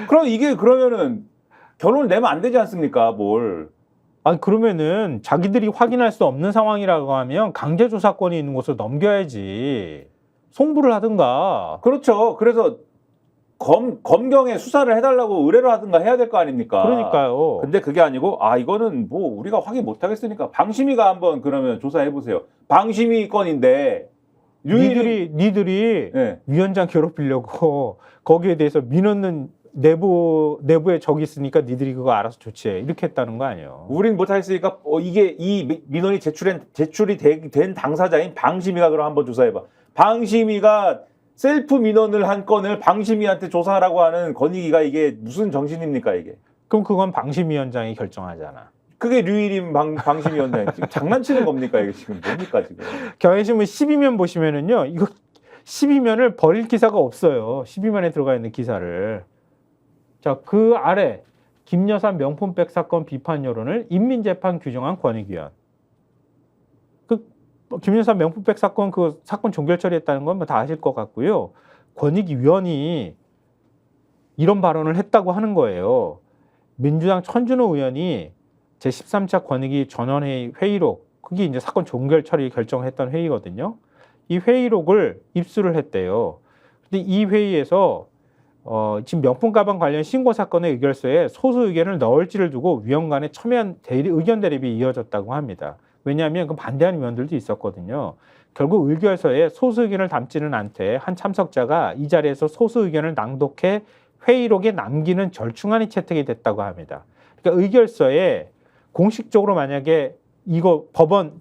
그럼 이게 그러면은 결론을 내면 안 되지 않습니까? 뭘. 그러면은 자기들이 확인할 수 없는 상황이라고 하면 강제조사권이 있는 곳으로 넘겨야지. 송부를 하든가. 그렇죠. 그래서 검경에 수사를 해달라고 의뢰를 하든가 해야 될 거 아닙니까? 그러니까요. 근데 그게 아니고 이거는 뭐 우리가 확인 못 하겠으니까 방심위가 한번 그러면 조사해 보세요. 방심위 건인데 니들이 네. 위원장 괴롭히려고 거기에 대해서 민원은 내부에 적이 있으니까 니들이 그거 알아서 조치해. 이렇게 했다는 거 아니에요. 우린 못하겠으니까 이게 이 민원이 제출이 된 당사자인 방심위가 그럼 한번 조사해봐. 방심위가 셀프 민원을 한 건을 방심위한테 조사하라고 하는 권익위가 이게 무슨 정신입니까 이게? 그럼 그건 방심위원장이 결정하잖아. 그게 류일임 방심위원장 지금 장난치는 겁니까 이게 지금 뭡니까 지금? 경향신문 12면 보시면은요, 이거 12면을 버릴 기사가 없어요. 12면에 들어가 있는 기사를. 자, 그 아래 김여사 명품백 사건 비판 여론을 인민재판 규정한 권익위원. 김여사 명품백 사건 그 사건 종결 처리했다는 건 뭐 다 아실 것 같고요. 권익위원이 이런 발언을 했다고 하는 거예요. 민주당 천준호 의원이 제13차 권익위 전원회의 회의록, 그게 이제 사건 종결 처리 결정했던 회의거든요. 이 회의록을 입수를 했대요. 근데 이 회의에서 지금 명품 가방 관련 신고 사건의 의결서에 소수 의견을 넣을지를 두고 위원 간의 첨예한 의견 대립이 이어졌다고 합니다. 왜냐하면 그 반대하는 위원들도 있었거든요. 결국 의결서에 소수 의견을 담지는 않되 한 참석자가 이 자리에서 소수 의견을 낭독해 회의록에 남기는 절충안이 채택이 됐다고 합니다. 그러니까 의결서에 공식적으로 만약에 이거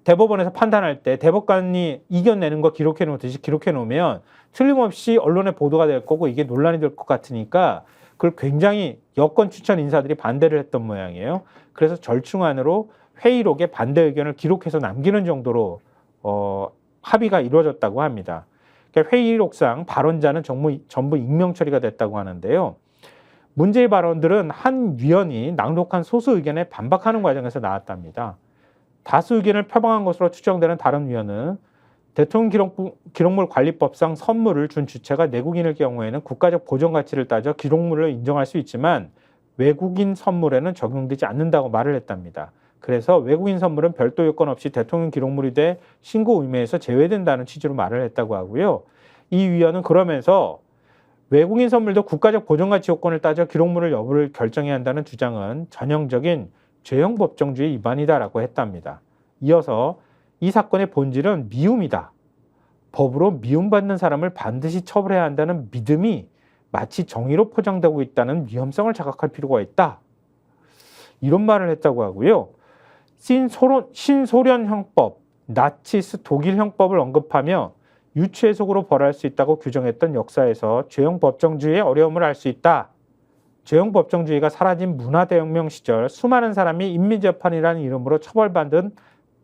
대법원에서 판단할 때 대법관이 이견 내는 거 기록해 놓듯이 기록해 놓으면 틀림없이 언론에 보도가 될 거고 이게 논란이 될 것 같으니까 그걸 굉장히 여권 추천 인사들이 반대를 했던 모양이에요. 그래서 절충안으로 회의록에 반대 의견을 기록해서 남기는 정도로 합의가 이루어졌다고 합니다. 그러니까 회의록상 발언자는 전부 익명 처리가 됐다고 하는데요. 문제의 발언들은 한 위원이 낭독한 소수 의견에 반박하는 과정에서 나왔답니다. 다수 의견을 표방한 것으로 추정되는 다른 위원은 대통령 기록물 관리법상 선물을 준 주체가 내국인일 경우에는 국가적 보존 가치를 따져 기록물을 인정할 수 있지만 외국인 선물에는 적용되지 않는다고 말을 했답니다. 그래서 외국인 선물은 별도 요건 없이 대통령 기록물이 돼 신고 의무에서 제외된다는 취지로 말을 했다고 하고요. 이 위원은 그러면서 외국인 선물도 국가적 보존가치 요건을 따져 기록물을 여부를 결정해야 한다는 주장은 전형적인 죄형 법정주의 위반이다라고 했답니다. 이어서 이 사건의 본질은 미움이다. 법으로 미움받는 사람을 반드시 처벌해야 한다는 믿음이 마치 정의로 포장되고 있다는 위험성을 자각할 필요가 있다. 이런 말을 했다고 하고요. 신소련 형법, 나치스 독일 형법을 언급하며 유추해석으로 벌할 수 있다고 규정했던 역사에서 죄형 법정주의의 어려움을 알 수 있다. 죄형 법정주의가 사라진 문화대혁명 시절 수많은 사람이 인민재판이라는 이름으로 처벌받은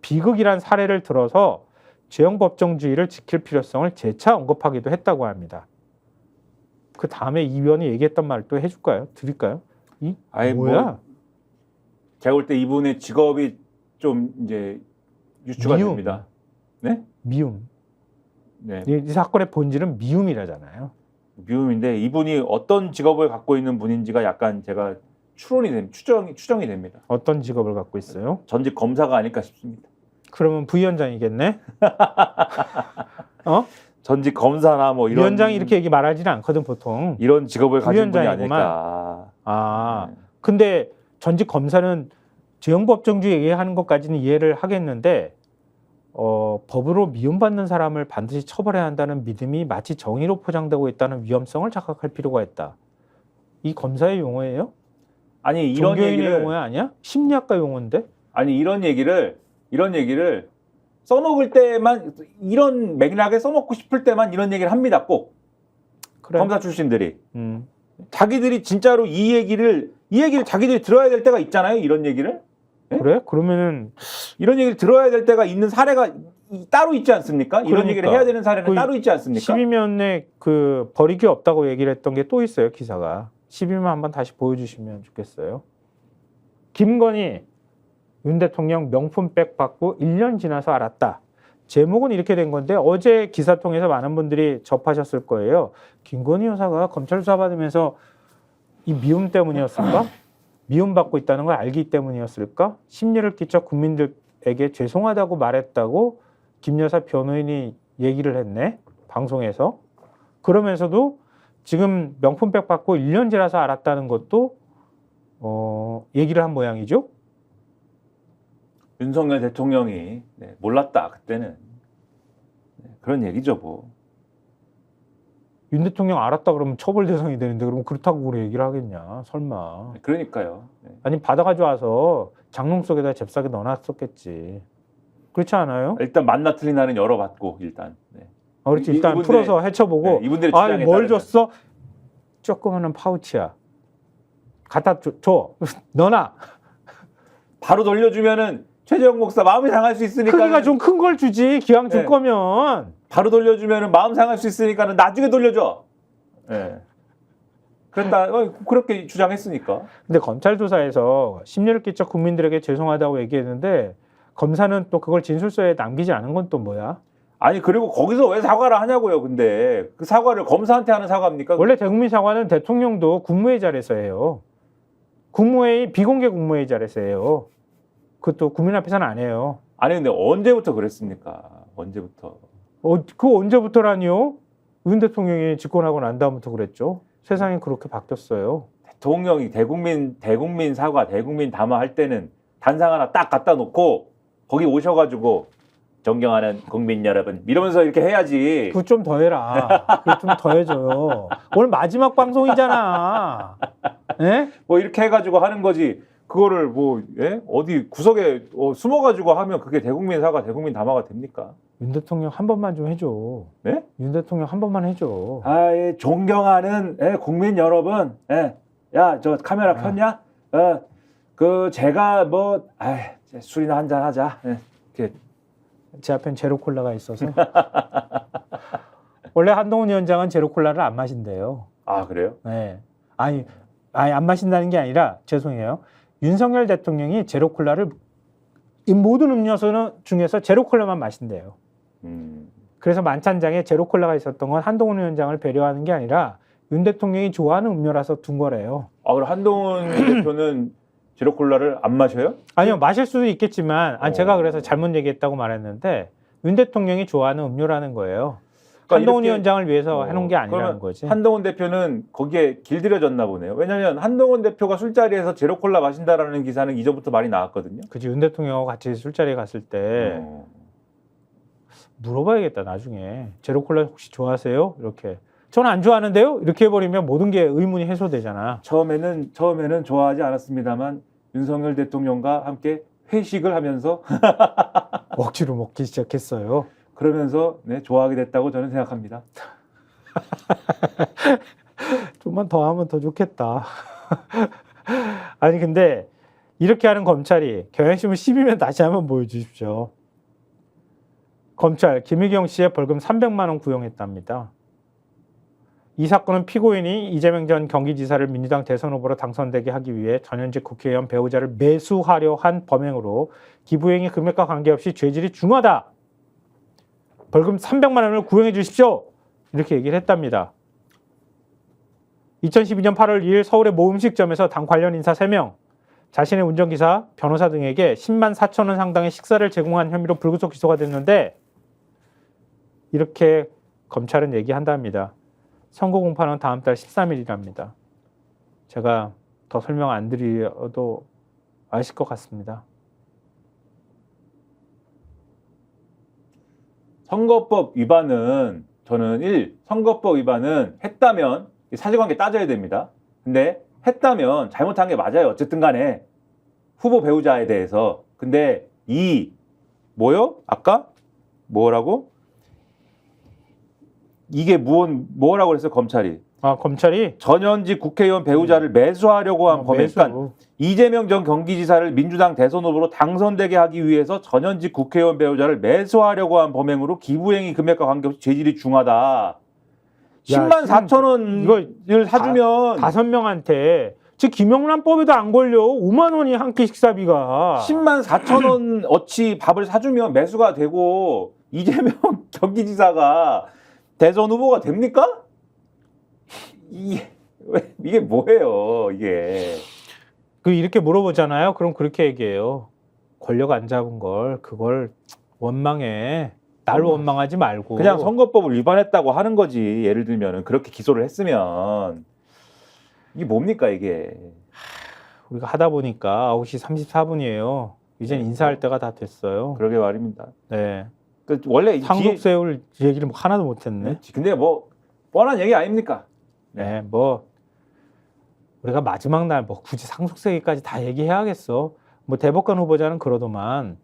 비극이란 사례를 들어서 죄형 법정주의를 지킬 필요성을 재차 언급하기도 했다고 합니다. 그 다음에 이 위원이 얘기했던 말을 또 해줄까요? 드릴까요? 아니, 뭐야? 제가 볼 때 이분의 직업이 좀 이제 유추가 미움. 됩니다. 네? 미움. 네. 이 사건의 본질은 미움이라잖아요. 미움인데 이분이 어떤 직업을 갖고 있는 분인지가 약간 제가 추정이 됩니다. 어떤 직업을 갖고 있어요? 전직 검사가 아닐까 싶습니다. 그러면 부위원장이겠네? 전직 검사나 뭐 이런 위원장이 이렇게 얘기 말하지는 않거든 보통. 이런 직업을 가진 분이 부위원장이구만. 아닐까. 아, 네. 근데 전직 검사는 죄형 법정주의 얘기하는 것까지는 이해를 하겠는데 법으로 미움받는 사람을 반드시 처벌해야 한다는 믿음이 마치 정의로 포장되고 있다는 위험성을 자각할 필요가 있다. 이 검사의 용어예요? 아니 이런 종교인의 얘기를 용어 아니야? 심리학과 용어인데? 아니 이런 얘기를 써먹을 때만 이런 맥락에 써먹고 싶을 때만 이런 얘기를 합니다. 꼭 그래. 검사 출신들이 음. 자기들이 진짜로 이 얘기를 자기들이 들어야 될 때가 있잖아요. 이런 얘기를 그래? 그러면은 이런 얘기를 들어야 될 때가 있는 사례가 따로 있지 않습니까? 이런 그러니까. 얘기를 해야 되는 사례는 그 따로 있지 않습니까? 12면에 그 버리기 없다고 얘기를 했던 게 또 있어요. 기사가. 12면 한번 다시 보여주시면 좋겠어요. 김건희 윤 대통령 명품백 받고 1년 지나서 알았다. 제목은 이렇게 된 건데 어제 기사 통해서 많은 분들이 접하셨을 거예요. 김건희 여사가 검찰 수사 받으면서 이 미움 때문이었을까? 미움받고 있다는 걸 알기 때문이었을까? 심려를 끼쳐 국민들에게 죄송하다고 말했다고 김 여사 변호인이 얘기를 했네. 방송에서. 그러면서도 지금 명품백 받고 1년 지나서 알았다는 것도 얘기를 한 모양이죠. 윤석열 대통령이 몰랐다 그때는 그런 얘기죠 뭐. 윤 대통령 알았다 그러면 처벌 대상이 되는데 그러면 그렇다고 그래 얘기를 하겠냐 설마. 그러니까요. 아니 받아가지고 와서 장롱 속에다 잽싸게 넣어놨었겠지. 그렇지 않아요? 일단 만나 틀린 날은 열어봤고 일단. 네. 그렇지 일단 이분들의- 풀어서 헤쳐보고 네, 이분들의 아 주장에 뭘 따르면. 줬어? 조그마한 파우치야. 갖다 줘. 너나 바로 돌려주면은 최재형 목사 마음이 상할 수 있으니까 크기가 좀 큰 걸 주지 기왕 줄 네. 거면. 바로 돌려주면은 마음 상할 수 있으니까는 나중에 돌려줘. 예. 그랬다 그렇게 주장했으니까. 근데 검찰 조사에서 심려를 끼쳐 국민들에게 죄송하다고 얘기했는데 검사는 또 그걸 진술서에 남기지 않은 건 또 뭐야? 아니 그리고 거기서 왜 사과를 하냐고요. 근데 그 사과를 검사한테 하는 사과입니까? 원래 대국민 사과는 대통령도 국무회의 자리에서 해요. 국무회의 비공개 국무회의 자리에서 해요. 그것도 국민 앞에서는 안 해요. 아니 근데 언제부터 그랬습니까? 언제부터? 그 언제부터라니요? 윤 대통령이 집권하고 난 다음부터 그랬죠. 세상이 그렇게 바뀌었어요. 대통령이 대국민 사과, 대국민 담화 할 때는 단상 하나 딱 갖다 놓고 거기 오셔가지고 존경하는 국민 여러분 이러면서 이렇게 해야지. 그거 좀 더 해라. 그거 좀 더 해줘요. 오늘 마지막 방송이잖아. 예? 뭐 이렇게 해가지고 하는 거지. 그거를 뭐 어디 구석에 숨어가지고 하면 그게 대국민 사과, 대국민 담화가 됩니까? 윤 대통령 한 번만 좀 해줘. 네? 윤 대통령 한 번만 해줘. 존경하는 국민 여러분, 야, 저 카메라 켰냐? 제가 뭐, 술이나 한잔 하자. 이렇게. 제 앞엔 제로 콜라가 있어서. 원래 한동훈 위원장은 제로 콜라를 안 마신대요. 아, 그래요? 네. 아니 안 마신다는 게 아니라 죄송해요. 윤석열 대통령이 제로 콜라를 이 모든 음료수 중에서 제로 콜라만 마신대요. 그래서 만찬장에 제로 콜라가 있었던 건 한동훈 위원장을 배려하는 게 아니라 윤 대통령이 좋아하는 음료라서 둔 거래요. 아, 그럼 한동훈 대표는 제로콜라를 안 마셔요? 아니요, 마실 수도 있겠지만 제가 그래서 잘못 얘기했다고 말했는데 윤 대통령이 좋아하는 음료라는 거예요. 그러니까 한동훈 이렇게- 위원장을 위해서 해놓은 게 아니라는 그러면 거지. 한동훈 대표는 거기에 길들여졌나 보네요. 왜냐하면 한동훈 대표가 술자리에서 제로콜라 마신다라는 기사는 이전부터 많이 나왔거든요. 그치, 윤 대통령하고 같이 술자리에 갔을 때 물어봐야겠다 나중에. 제로콜라 혹시 좋아하세요? 이렇게. 저는 안 좋아하는데요? 이렇게 해버리면 모든 게 의문이 해소되잖아. 처음에는 좋아하지 않았습니다만 윤석열 대통령과 함께 회식을 하면서 억지로 먹기 시작했어요. 그러면서 좋아하게 됐다고 저는 생각합니다. 좀만 더 하면 더 좋겠다. 아니 근데 이렇게 하는 검찰이 경향신문 10이면 다시 한번 보여주십시오. 검찰 김의경 씨의 벌금 300만 원 구형했답니다. 이 사건은 피고인이 이재명 전 경기지사를 민주당 대선 후보로 당선되게 하기 위해 전현직 국회의원 배우자를 매수하려 한 범행으로 기부행위 금액과 관계없이 죄질이 중하다. 벌금 300만 원을 구형해 주십시오. 이렇게 얘기를 했답니다. 2012년 8월 2일 서울의 모 음식점에서 당 관련 인사 3명, 자신의 운전기사, 변호사 등에게 10만 4천 원 상당의 식사를 제공한 혐의로 불구속 기소가 됐는데 이렇게 검찰은 얘기한답니다. 선고 공판은 다음 달 13일이랍니다. 제가 더 설명 안 드려도 아실 것 같습니다. 선거법 위반은 저는 선거법 위반은 했다면 사실관계 따져야 됩니다. 근데 했다면 잘못한 게 맞아요. 어쨌든 간에 후보 배우자에 대해서. 근데 뭐요? 아까 뭐라고? 이게 뭐라고 그랬어요? 검찰이. 검찰이 전현직 국회의원 배우자를 매수하려고 한 범행. 그러니까 이재명 전 경기지사를 민주당 대선 후보로 당선되게 하기 위해서 전현직 국회의원 배우자를 매수하려고 한 범행으로 기부행위 금액과 관계없이 죄질이 중하다. 10만 4천 원을 사주면 5명한테 즉 김영란법에도 안 걸려. 5만 원이 한 끼 식사비가. 10만 4천 원 어치 밥을 사주면 매수가 되고 이재명 경기지사가 대선 후보가 됩니까? 이게 뭐예요, 이게. 이렇게 물어보잖아요. 그럼 그렇게 얘기해요. 권력 안 잡은 그걸 원망해. 날 원망하지 말고. 그냥 선거법을 위반했다고 하는 거지. 예를 들면 그렇게 기소를 했으면. 이게 뭡니까, 이게. 우리가 하다 보니까 9시 34분이에요. 이젠 인사할 때가 다 됐어요. 그러게 말입니다. 네. 원래 상속 세울 얘기를 하나도 못했네. 근데 뻔한 얘기 아닙니까? 네, 우리가 마지막 날 굳이 상속세 얘기까지 다 얘기해야겠어. 대법관 후보자는 그러더만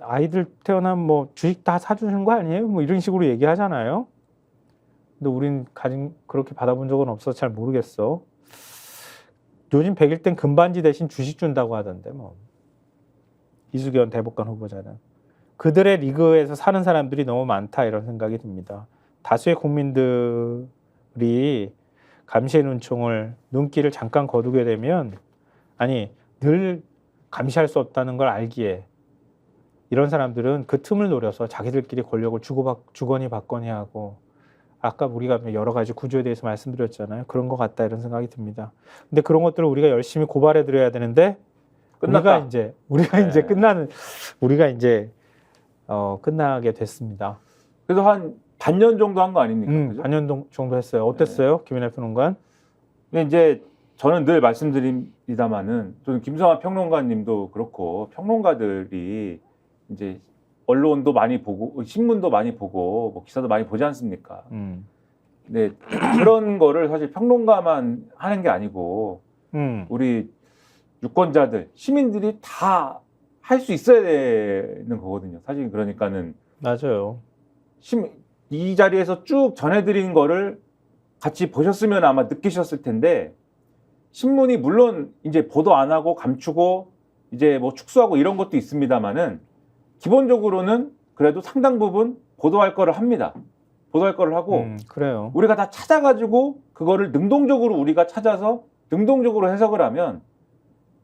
아이들 태어나면 주식 다 사주는 거 아니에요? 이런 식으로 얘기하잖아요. 근데 우린 그렇게 받아본 적은 없어서 잘 모르겠어. 요즘 100일 땐 금반지 대신 주식 준다고 하던데 이수경 대법관 후보자는. 그들의 리그에서 사는 사람들이 너무 많다 이런 생각이 듭니다. 다수의 국민들이 감시의 눈총을 눈길을 잠깐 거두게 되면 늘 감시할 수 없다는 걸 알기에 이런 사람들은 그 틈을 노려서 자기들끼리 권력을 주거니 받거니 하고 아까 우리가 여러 가지 구조에 대해서 말씀드렸잖아요. 그런 것 같다 이런 생각이 듭니다. 근데 그런 것들을 우리가 열심히 고발해 드려야 되는데 끝났다. 우리가 끝나게 됐습니다. 그래서 한 반년 정도 한 거 아닙니까? 그죠? 반년 정도 했어요. 어땠어요? 김인하 평론가? 근데 이제 저는 늘 말씀드립니다만은 저는 김성환 평론가님도 그렇고 평론가들이 이제 언론도 많이 보고 신문도 많이 보고 기사도 많이 보지 않습니까? 근데 그런 거를 사실 평론가만 하는 게 아니고 우리 유권자들, 시민들이 다 할 수 있어야 되는 거거든요. 사실 그러니까는 맞아요. 이 자리에서 쭉 전해드린 거를 같이 보셨으면 아마 느끼셨을 텐데 신문이 물론 이제 보도 안 하고 감추고 이제 축소하고 이런 것도 있습니다만은 기본적으로는 그래도 상당 부분 보도할 거를 합니다. 보도할 거를 하고 그래요. 우리가 다 찾아가지고 그거를 능동적으로 우리가 찾아서 능동적으로 해석을 하면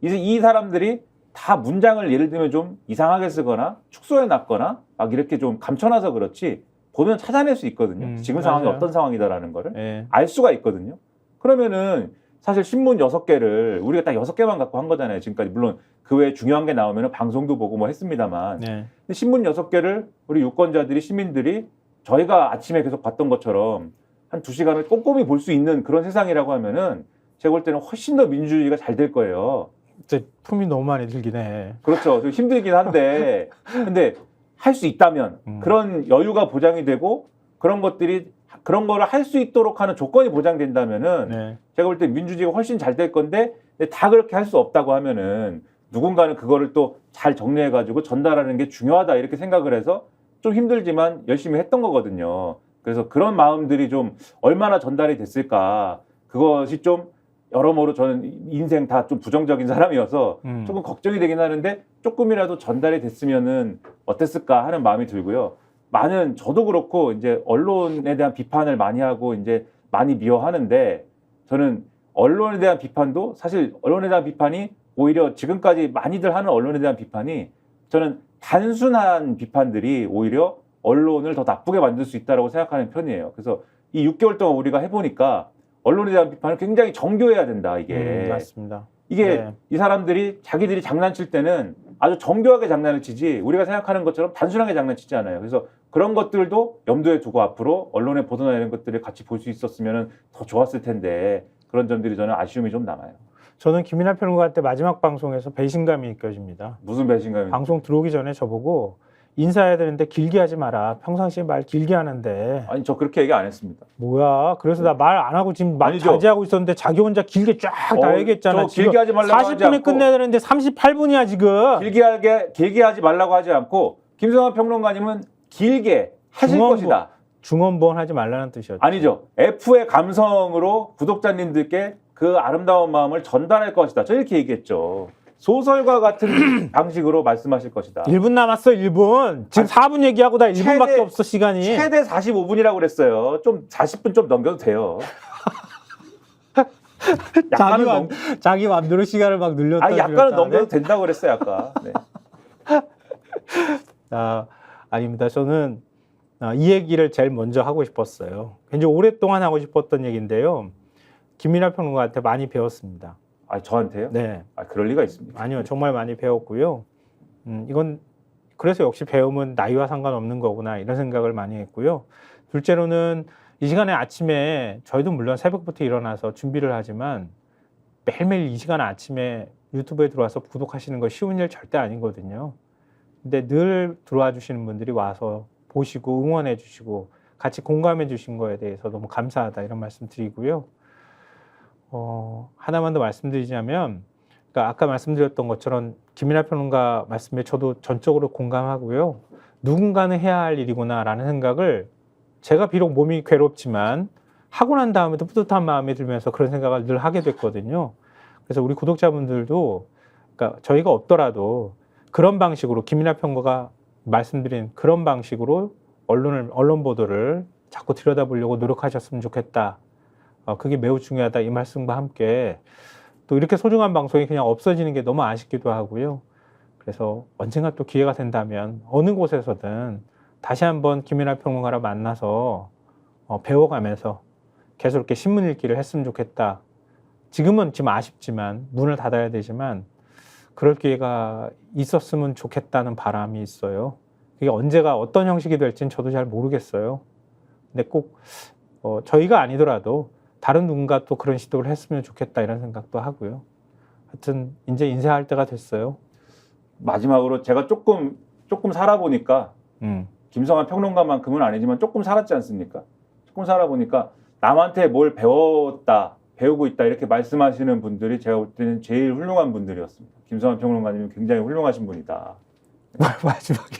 이제 이 사람들이 다 문장을 예를 들면 좀 이상하게 쓰거나 축소해 놨거나 이렇게 좀 감춰놔서 그렇지 보면 찾아낼 수 있거든요. 지금 상황이 맞아요. 어떤 상황이다라는 거를 네. 알 수가 있거든요. 그러면은 사실 신문 6개를 우리가 딱 6개만 갖고 한 거잖아요. 지금까지 물론 그 외에 중요한 게 나오면 방송도 보고 했습니다만 네. 근데 신문 6개를 우리 유권자들이 시민들이 저희가 아침에 계속 봤던 것처럼 한 2시간을 꼼꼼히 볼 수 있는 그런 세상이라고 하면은 제가 볼 때는 훨씬 더 민주주의가 잘 될 거예요. 진짜 품이 너무 많이 들긴 해. 그렇죠. 좀 힘들긴 한데 근데 할 수 있다면 그런 여유가 보장이 되고 그런 거를 할 수 있도록 하는 조건이 보장된다면은 네. 제가 볼 때 민주주의가 훨씬 잘 될 건데 다 그렇게 할 수 없다고 하면은 누군가는 그거를 또 잘 정리해 가지고 전달하는 게 중요하다 이렇게 생각을 해서 좀 힘들지만 열심히 했던 거거든요. 그래서 그런 마음들이 좀 얼마나 전달이 됐을까 그것이 좀 여러모로 저는 인생 다 좀 부정적인 사람이어서 조금 걱정이 되긴 하는데 조금이라도 전달이 됐으면은 어땠을까 하는 마음이 들고요. 많은 저도 그렇고 이제 언론에 대한 비판을 많이 하고 이제 많이 미워하는데 저는 언론에 대한 비판도 사실 언론에 대한 비판이 오히려 지금까지 많이들 하는 언론에 대한 비판이 저는 단순한 비판들이 오히려 언론을 더 나쁘게 만들 수 있다고 생각하는 편이에요. 그래서 이 6개월 동안 우리가 해보니까 언론에 대한 비판을 굉장히 정교해야 된다. 이게 맞습니다. 이게 네. 이 사람들이 자기들이 장난칠 때는 아주 정교하게 장난을 치지 우리가 생각하는 것처럼 단순하게 장난치지 않아요. 그래서 그런 것들도 염두에 두고 앞으로 언론의 보도나 이런 것들을 같이 볼 수 있었으면 더 좋았을 텐데 그런 점들이 저는 아쉬움이 좀 남아요. 저는 김민하 평론가한테 마지막 방송에서 배신감이 느껴집니다. 무슨 배신감이? 방송 들어오기 전에 저보고 인사해야 되는데 길게 하지 마라. 평상시에 말 길게 하는데. 아니 저 그렇게 얘기 안 했습니다. 뭐야? 그래서 나 말 안 하고 지금 말 아니죠. 자제하고 있었는데 자기 혼자 길게 쫙 다 얘기했잖아. 저 길게 하지 말라고 하지 40분에 않고 끝내야 되는데 38분이야 지금. 길게 하지 말라고 하지 않고 김성환 평론가님은 길게 하실 것이다. 중원본 하지 말라는 뜻이었죠. 아니죠. F의 감성으로 구독자님들께 그 아름다운 마음을 전달할 것이다. 저 이렇게 얘기했죠. 소설과 같은 방식으로 말씀하실 것이다. 1분 남았어 1분. 지금 4분 얘기하고 나 1분밖에 최대- 없어 시간이. 최대 45분이라고 그랬어요. 좀 40분 좀 넘겨도 돼요. 약간은 자기 맘대로 시간을 막 늘렸다. 아니 약간은 넘겨도 된다고 그랬어요. 아까. 네. 아닙니다. 저는 이 얘기를 제일 먼저 하고 싶었어요. 굉장히 오랫동안 하고 싶었던 얘기인데요. 김민하 평론가한테 많이 배웠습니다. 아 저한테요? 네, 아 그럴 리가 있습니다. 아니요, 정말 많이 배웠고요. 이건 그래서 역시 배움은 나이와 상관없는 거구나 이런 생각을 많이 했고요. 둘째로는 이 시간에 아침에 저희도 물론 새벽부터 일어나서 준비를 하지만 매일매일 이 시간 아침에 유튜브에 들어와서 구독하시는 거 쉬운 일 절대 아니거든요. 근데 늘 들어와 주시는 분들이 와서 보시고 응원해 주시고 같이 공감해 주신 거에 대해서 너무 감사하다 이런 말씀 드리고요. 하나만 더 말씀드리자면, 그러니까 아까 말씀드렸던 것처럼 김민하 평론가 말씀에 저도 전적으로 공감하고요. 누군가는 해야 할 일이구나라는 생각을 제가 비록 몸이 괴롭지만 하고 난 다음에도 뿌듯한 마음이 들면서 그런 생각을 늘 하게 됐거든요. 그래서 우리 구독자분들도 그러니까 저희가 없더라도 그런 방식으로 김민하 평론가가 말씀드린 그런 방식으로 언론 보도를 자꾸 들여다보려고 노력하셨으면 좋겠다. 그게 매우 중요하다 이 말씀과 함께 또 이렇게 소중한 방송이 그냥 없어지는 게 너무 아쉽기도 하고요. 그래서 언젠가 또 기회가 된다면 어느 곳에서든 다시 한번 김민하 평론가를 만나서 배워가면서 계속 이렇게 신문 읽기를 했으면 좋겠다. 지금 아쉽지만 문을 닫아야 되지만 그럴 기회가 있었으면 좋겠다는 바람이 있어요. 그게 언제가 어떤 형식이 될지는 저도 잘 모르겠어요. 근데 꼭 저희가 아니더라도 다른 누군가 또 그런 시도를 했으면 좋겠다 이런 생각도 하고요. 하여튼 이제 인사할 때가 됐어요. 마지막으로 제가 조금 살아보니까 김성환 평론가만큼은 아니지만 조금 살았지 않습니까? 조금 살아보니까 남한테 뭘 배우고 있다 이렇게 말씀하시는 분들이 제가 볼 때는 제일 훌륭한 분들이었습니다. 김성환 평론가님은 굉장히 훌륭하신 분이다. 마지막에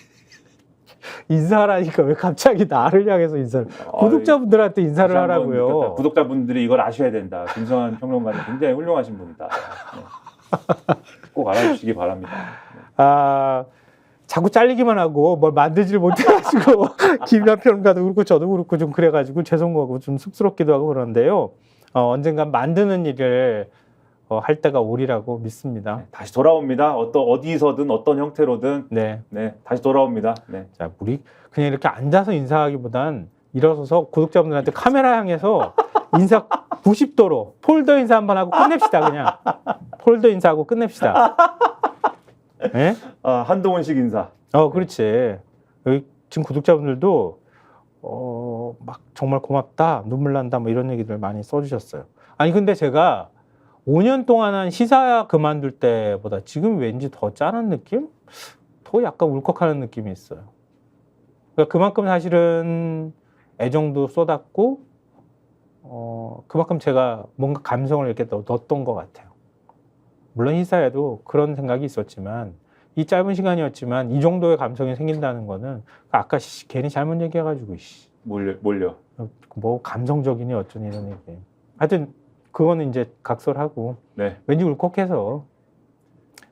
인사하라니까 왜 갑자기 나를 향해서 인사를 구독자분들한테 인사를 하라고요. 구독자분들이 이걸 아셔야 된다. 김성환 평론가님 굉장히 훌륭하신 분이다. 네. 꼭 알아주시기 바랍니다. 자꾸 잘리기만 하고 뭘 만들지를 못해가지고 김민하 평론가도 그렇고 저도 그렇고 좀 그래가지고 죄송하고 좀 쑥스럽기도 하고 그런데요. 언젠간 만드는 일을 할 때가 오리라고 믿습니다. 네, 다시 돌아옵니다. 어디서든 어떤 형태로든 네. 다시 돌아옵니다. 네. 자, 우리 그냥 이렇게 앉아서 인사하기보단 일어서서 구독자분들한테 카메라 향해서 인사 90도로 폴더 인사 한번 하고 끝냅시다. 그냥 폴더 인사하고 끝냅시다. 네? 한동훈식 인사. 그렇지. 여기 지금 구독자분들도 막 정말 고맙다, 눈물 난다, 뭐 이런 얘기들 많이 써주셨어요. 아니 근데 제가 5년 동안 한 시사 그만둘 때보다 지금 왠지 더 짠한 느낌? 더 약간 울컥하는 느낌이 있어요. 그러니까 그만큼 사실은 애정도 쏟았고, 그만큼 제가 뭔가 감성을 이렇게 넣었던 것 같아요. 물론 시사에도 그런 생각이 있었지만, 이 짧은 시간이었지만 이 정도의 감성이 생긴다는 거는 아까 괜히 잘못 얘기해가지고 몰려. 뭐 감성적이니 어쩌니 이런 얘기. 하여튼 그거는 이제 각설하고 왠지 울컥해서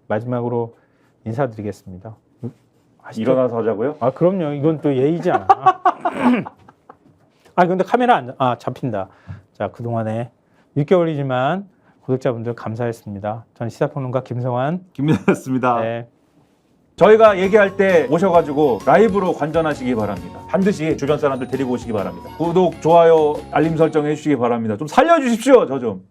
마지막으로 인사드리겠습니다. 아시죠? 일어나서 하자고요? 아 그럼요. 이건 또 예의지 않아. 아 근데 카메라 잡힌다. 자 그동안에 6개월이지만 구독자분들 감사했습니다. 전 시사평론가 김성환. 김민아였습니다. 네. 저희가 얘기할 때 오셔가지고 라이브로 관전하시기 바랍니다. 반드시 주변 사람들 데리고 오시기 바랍니다. 구독, 좋아요, 알림 설정 해주시기 바랍니다. 좀 살려주십시오, 저 좀.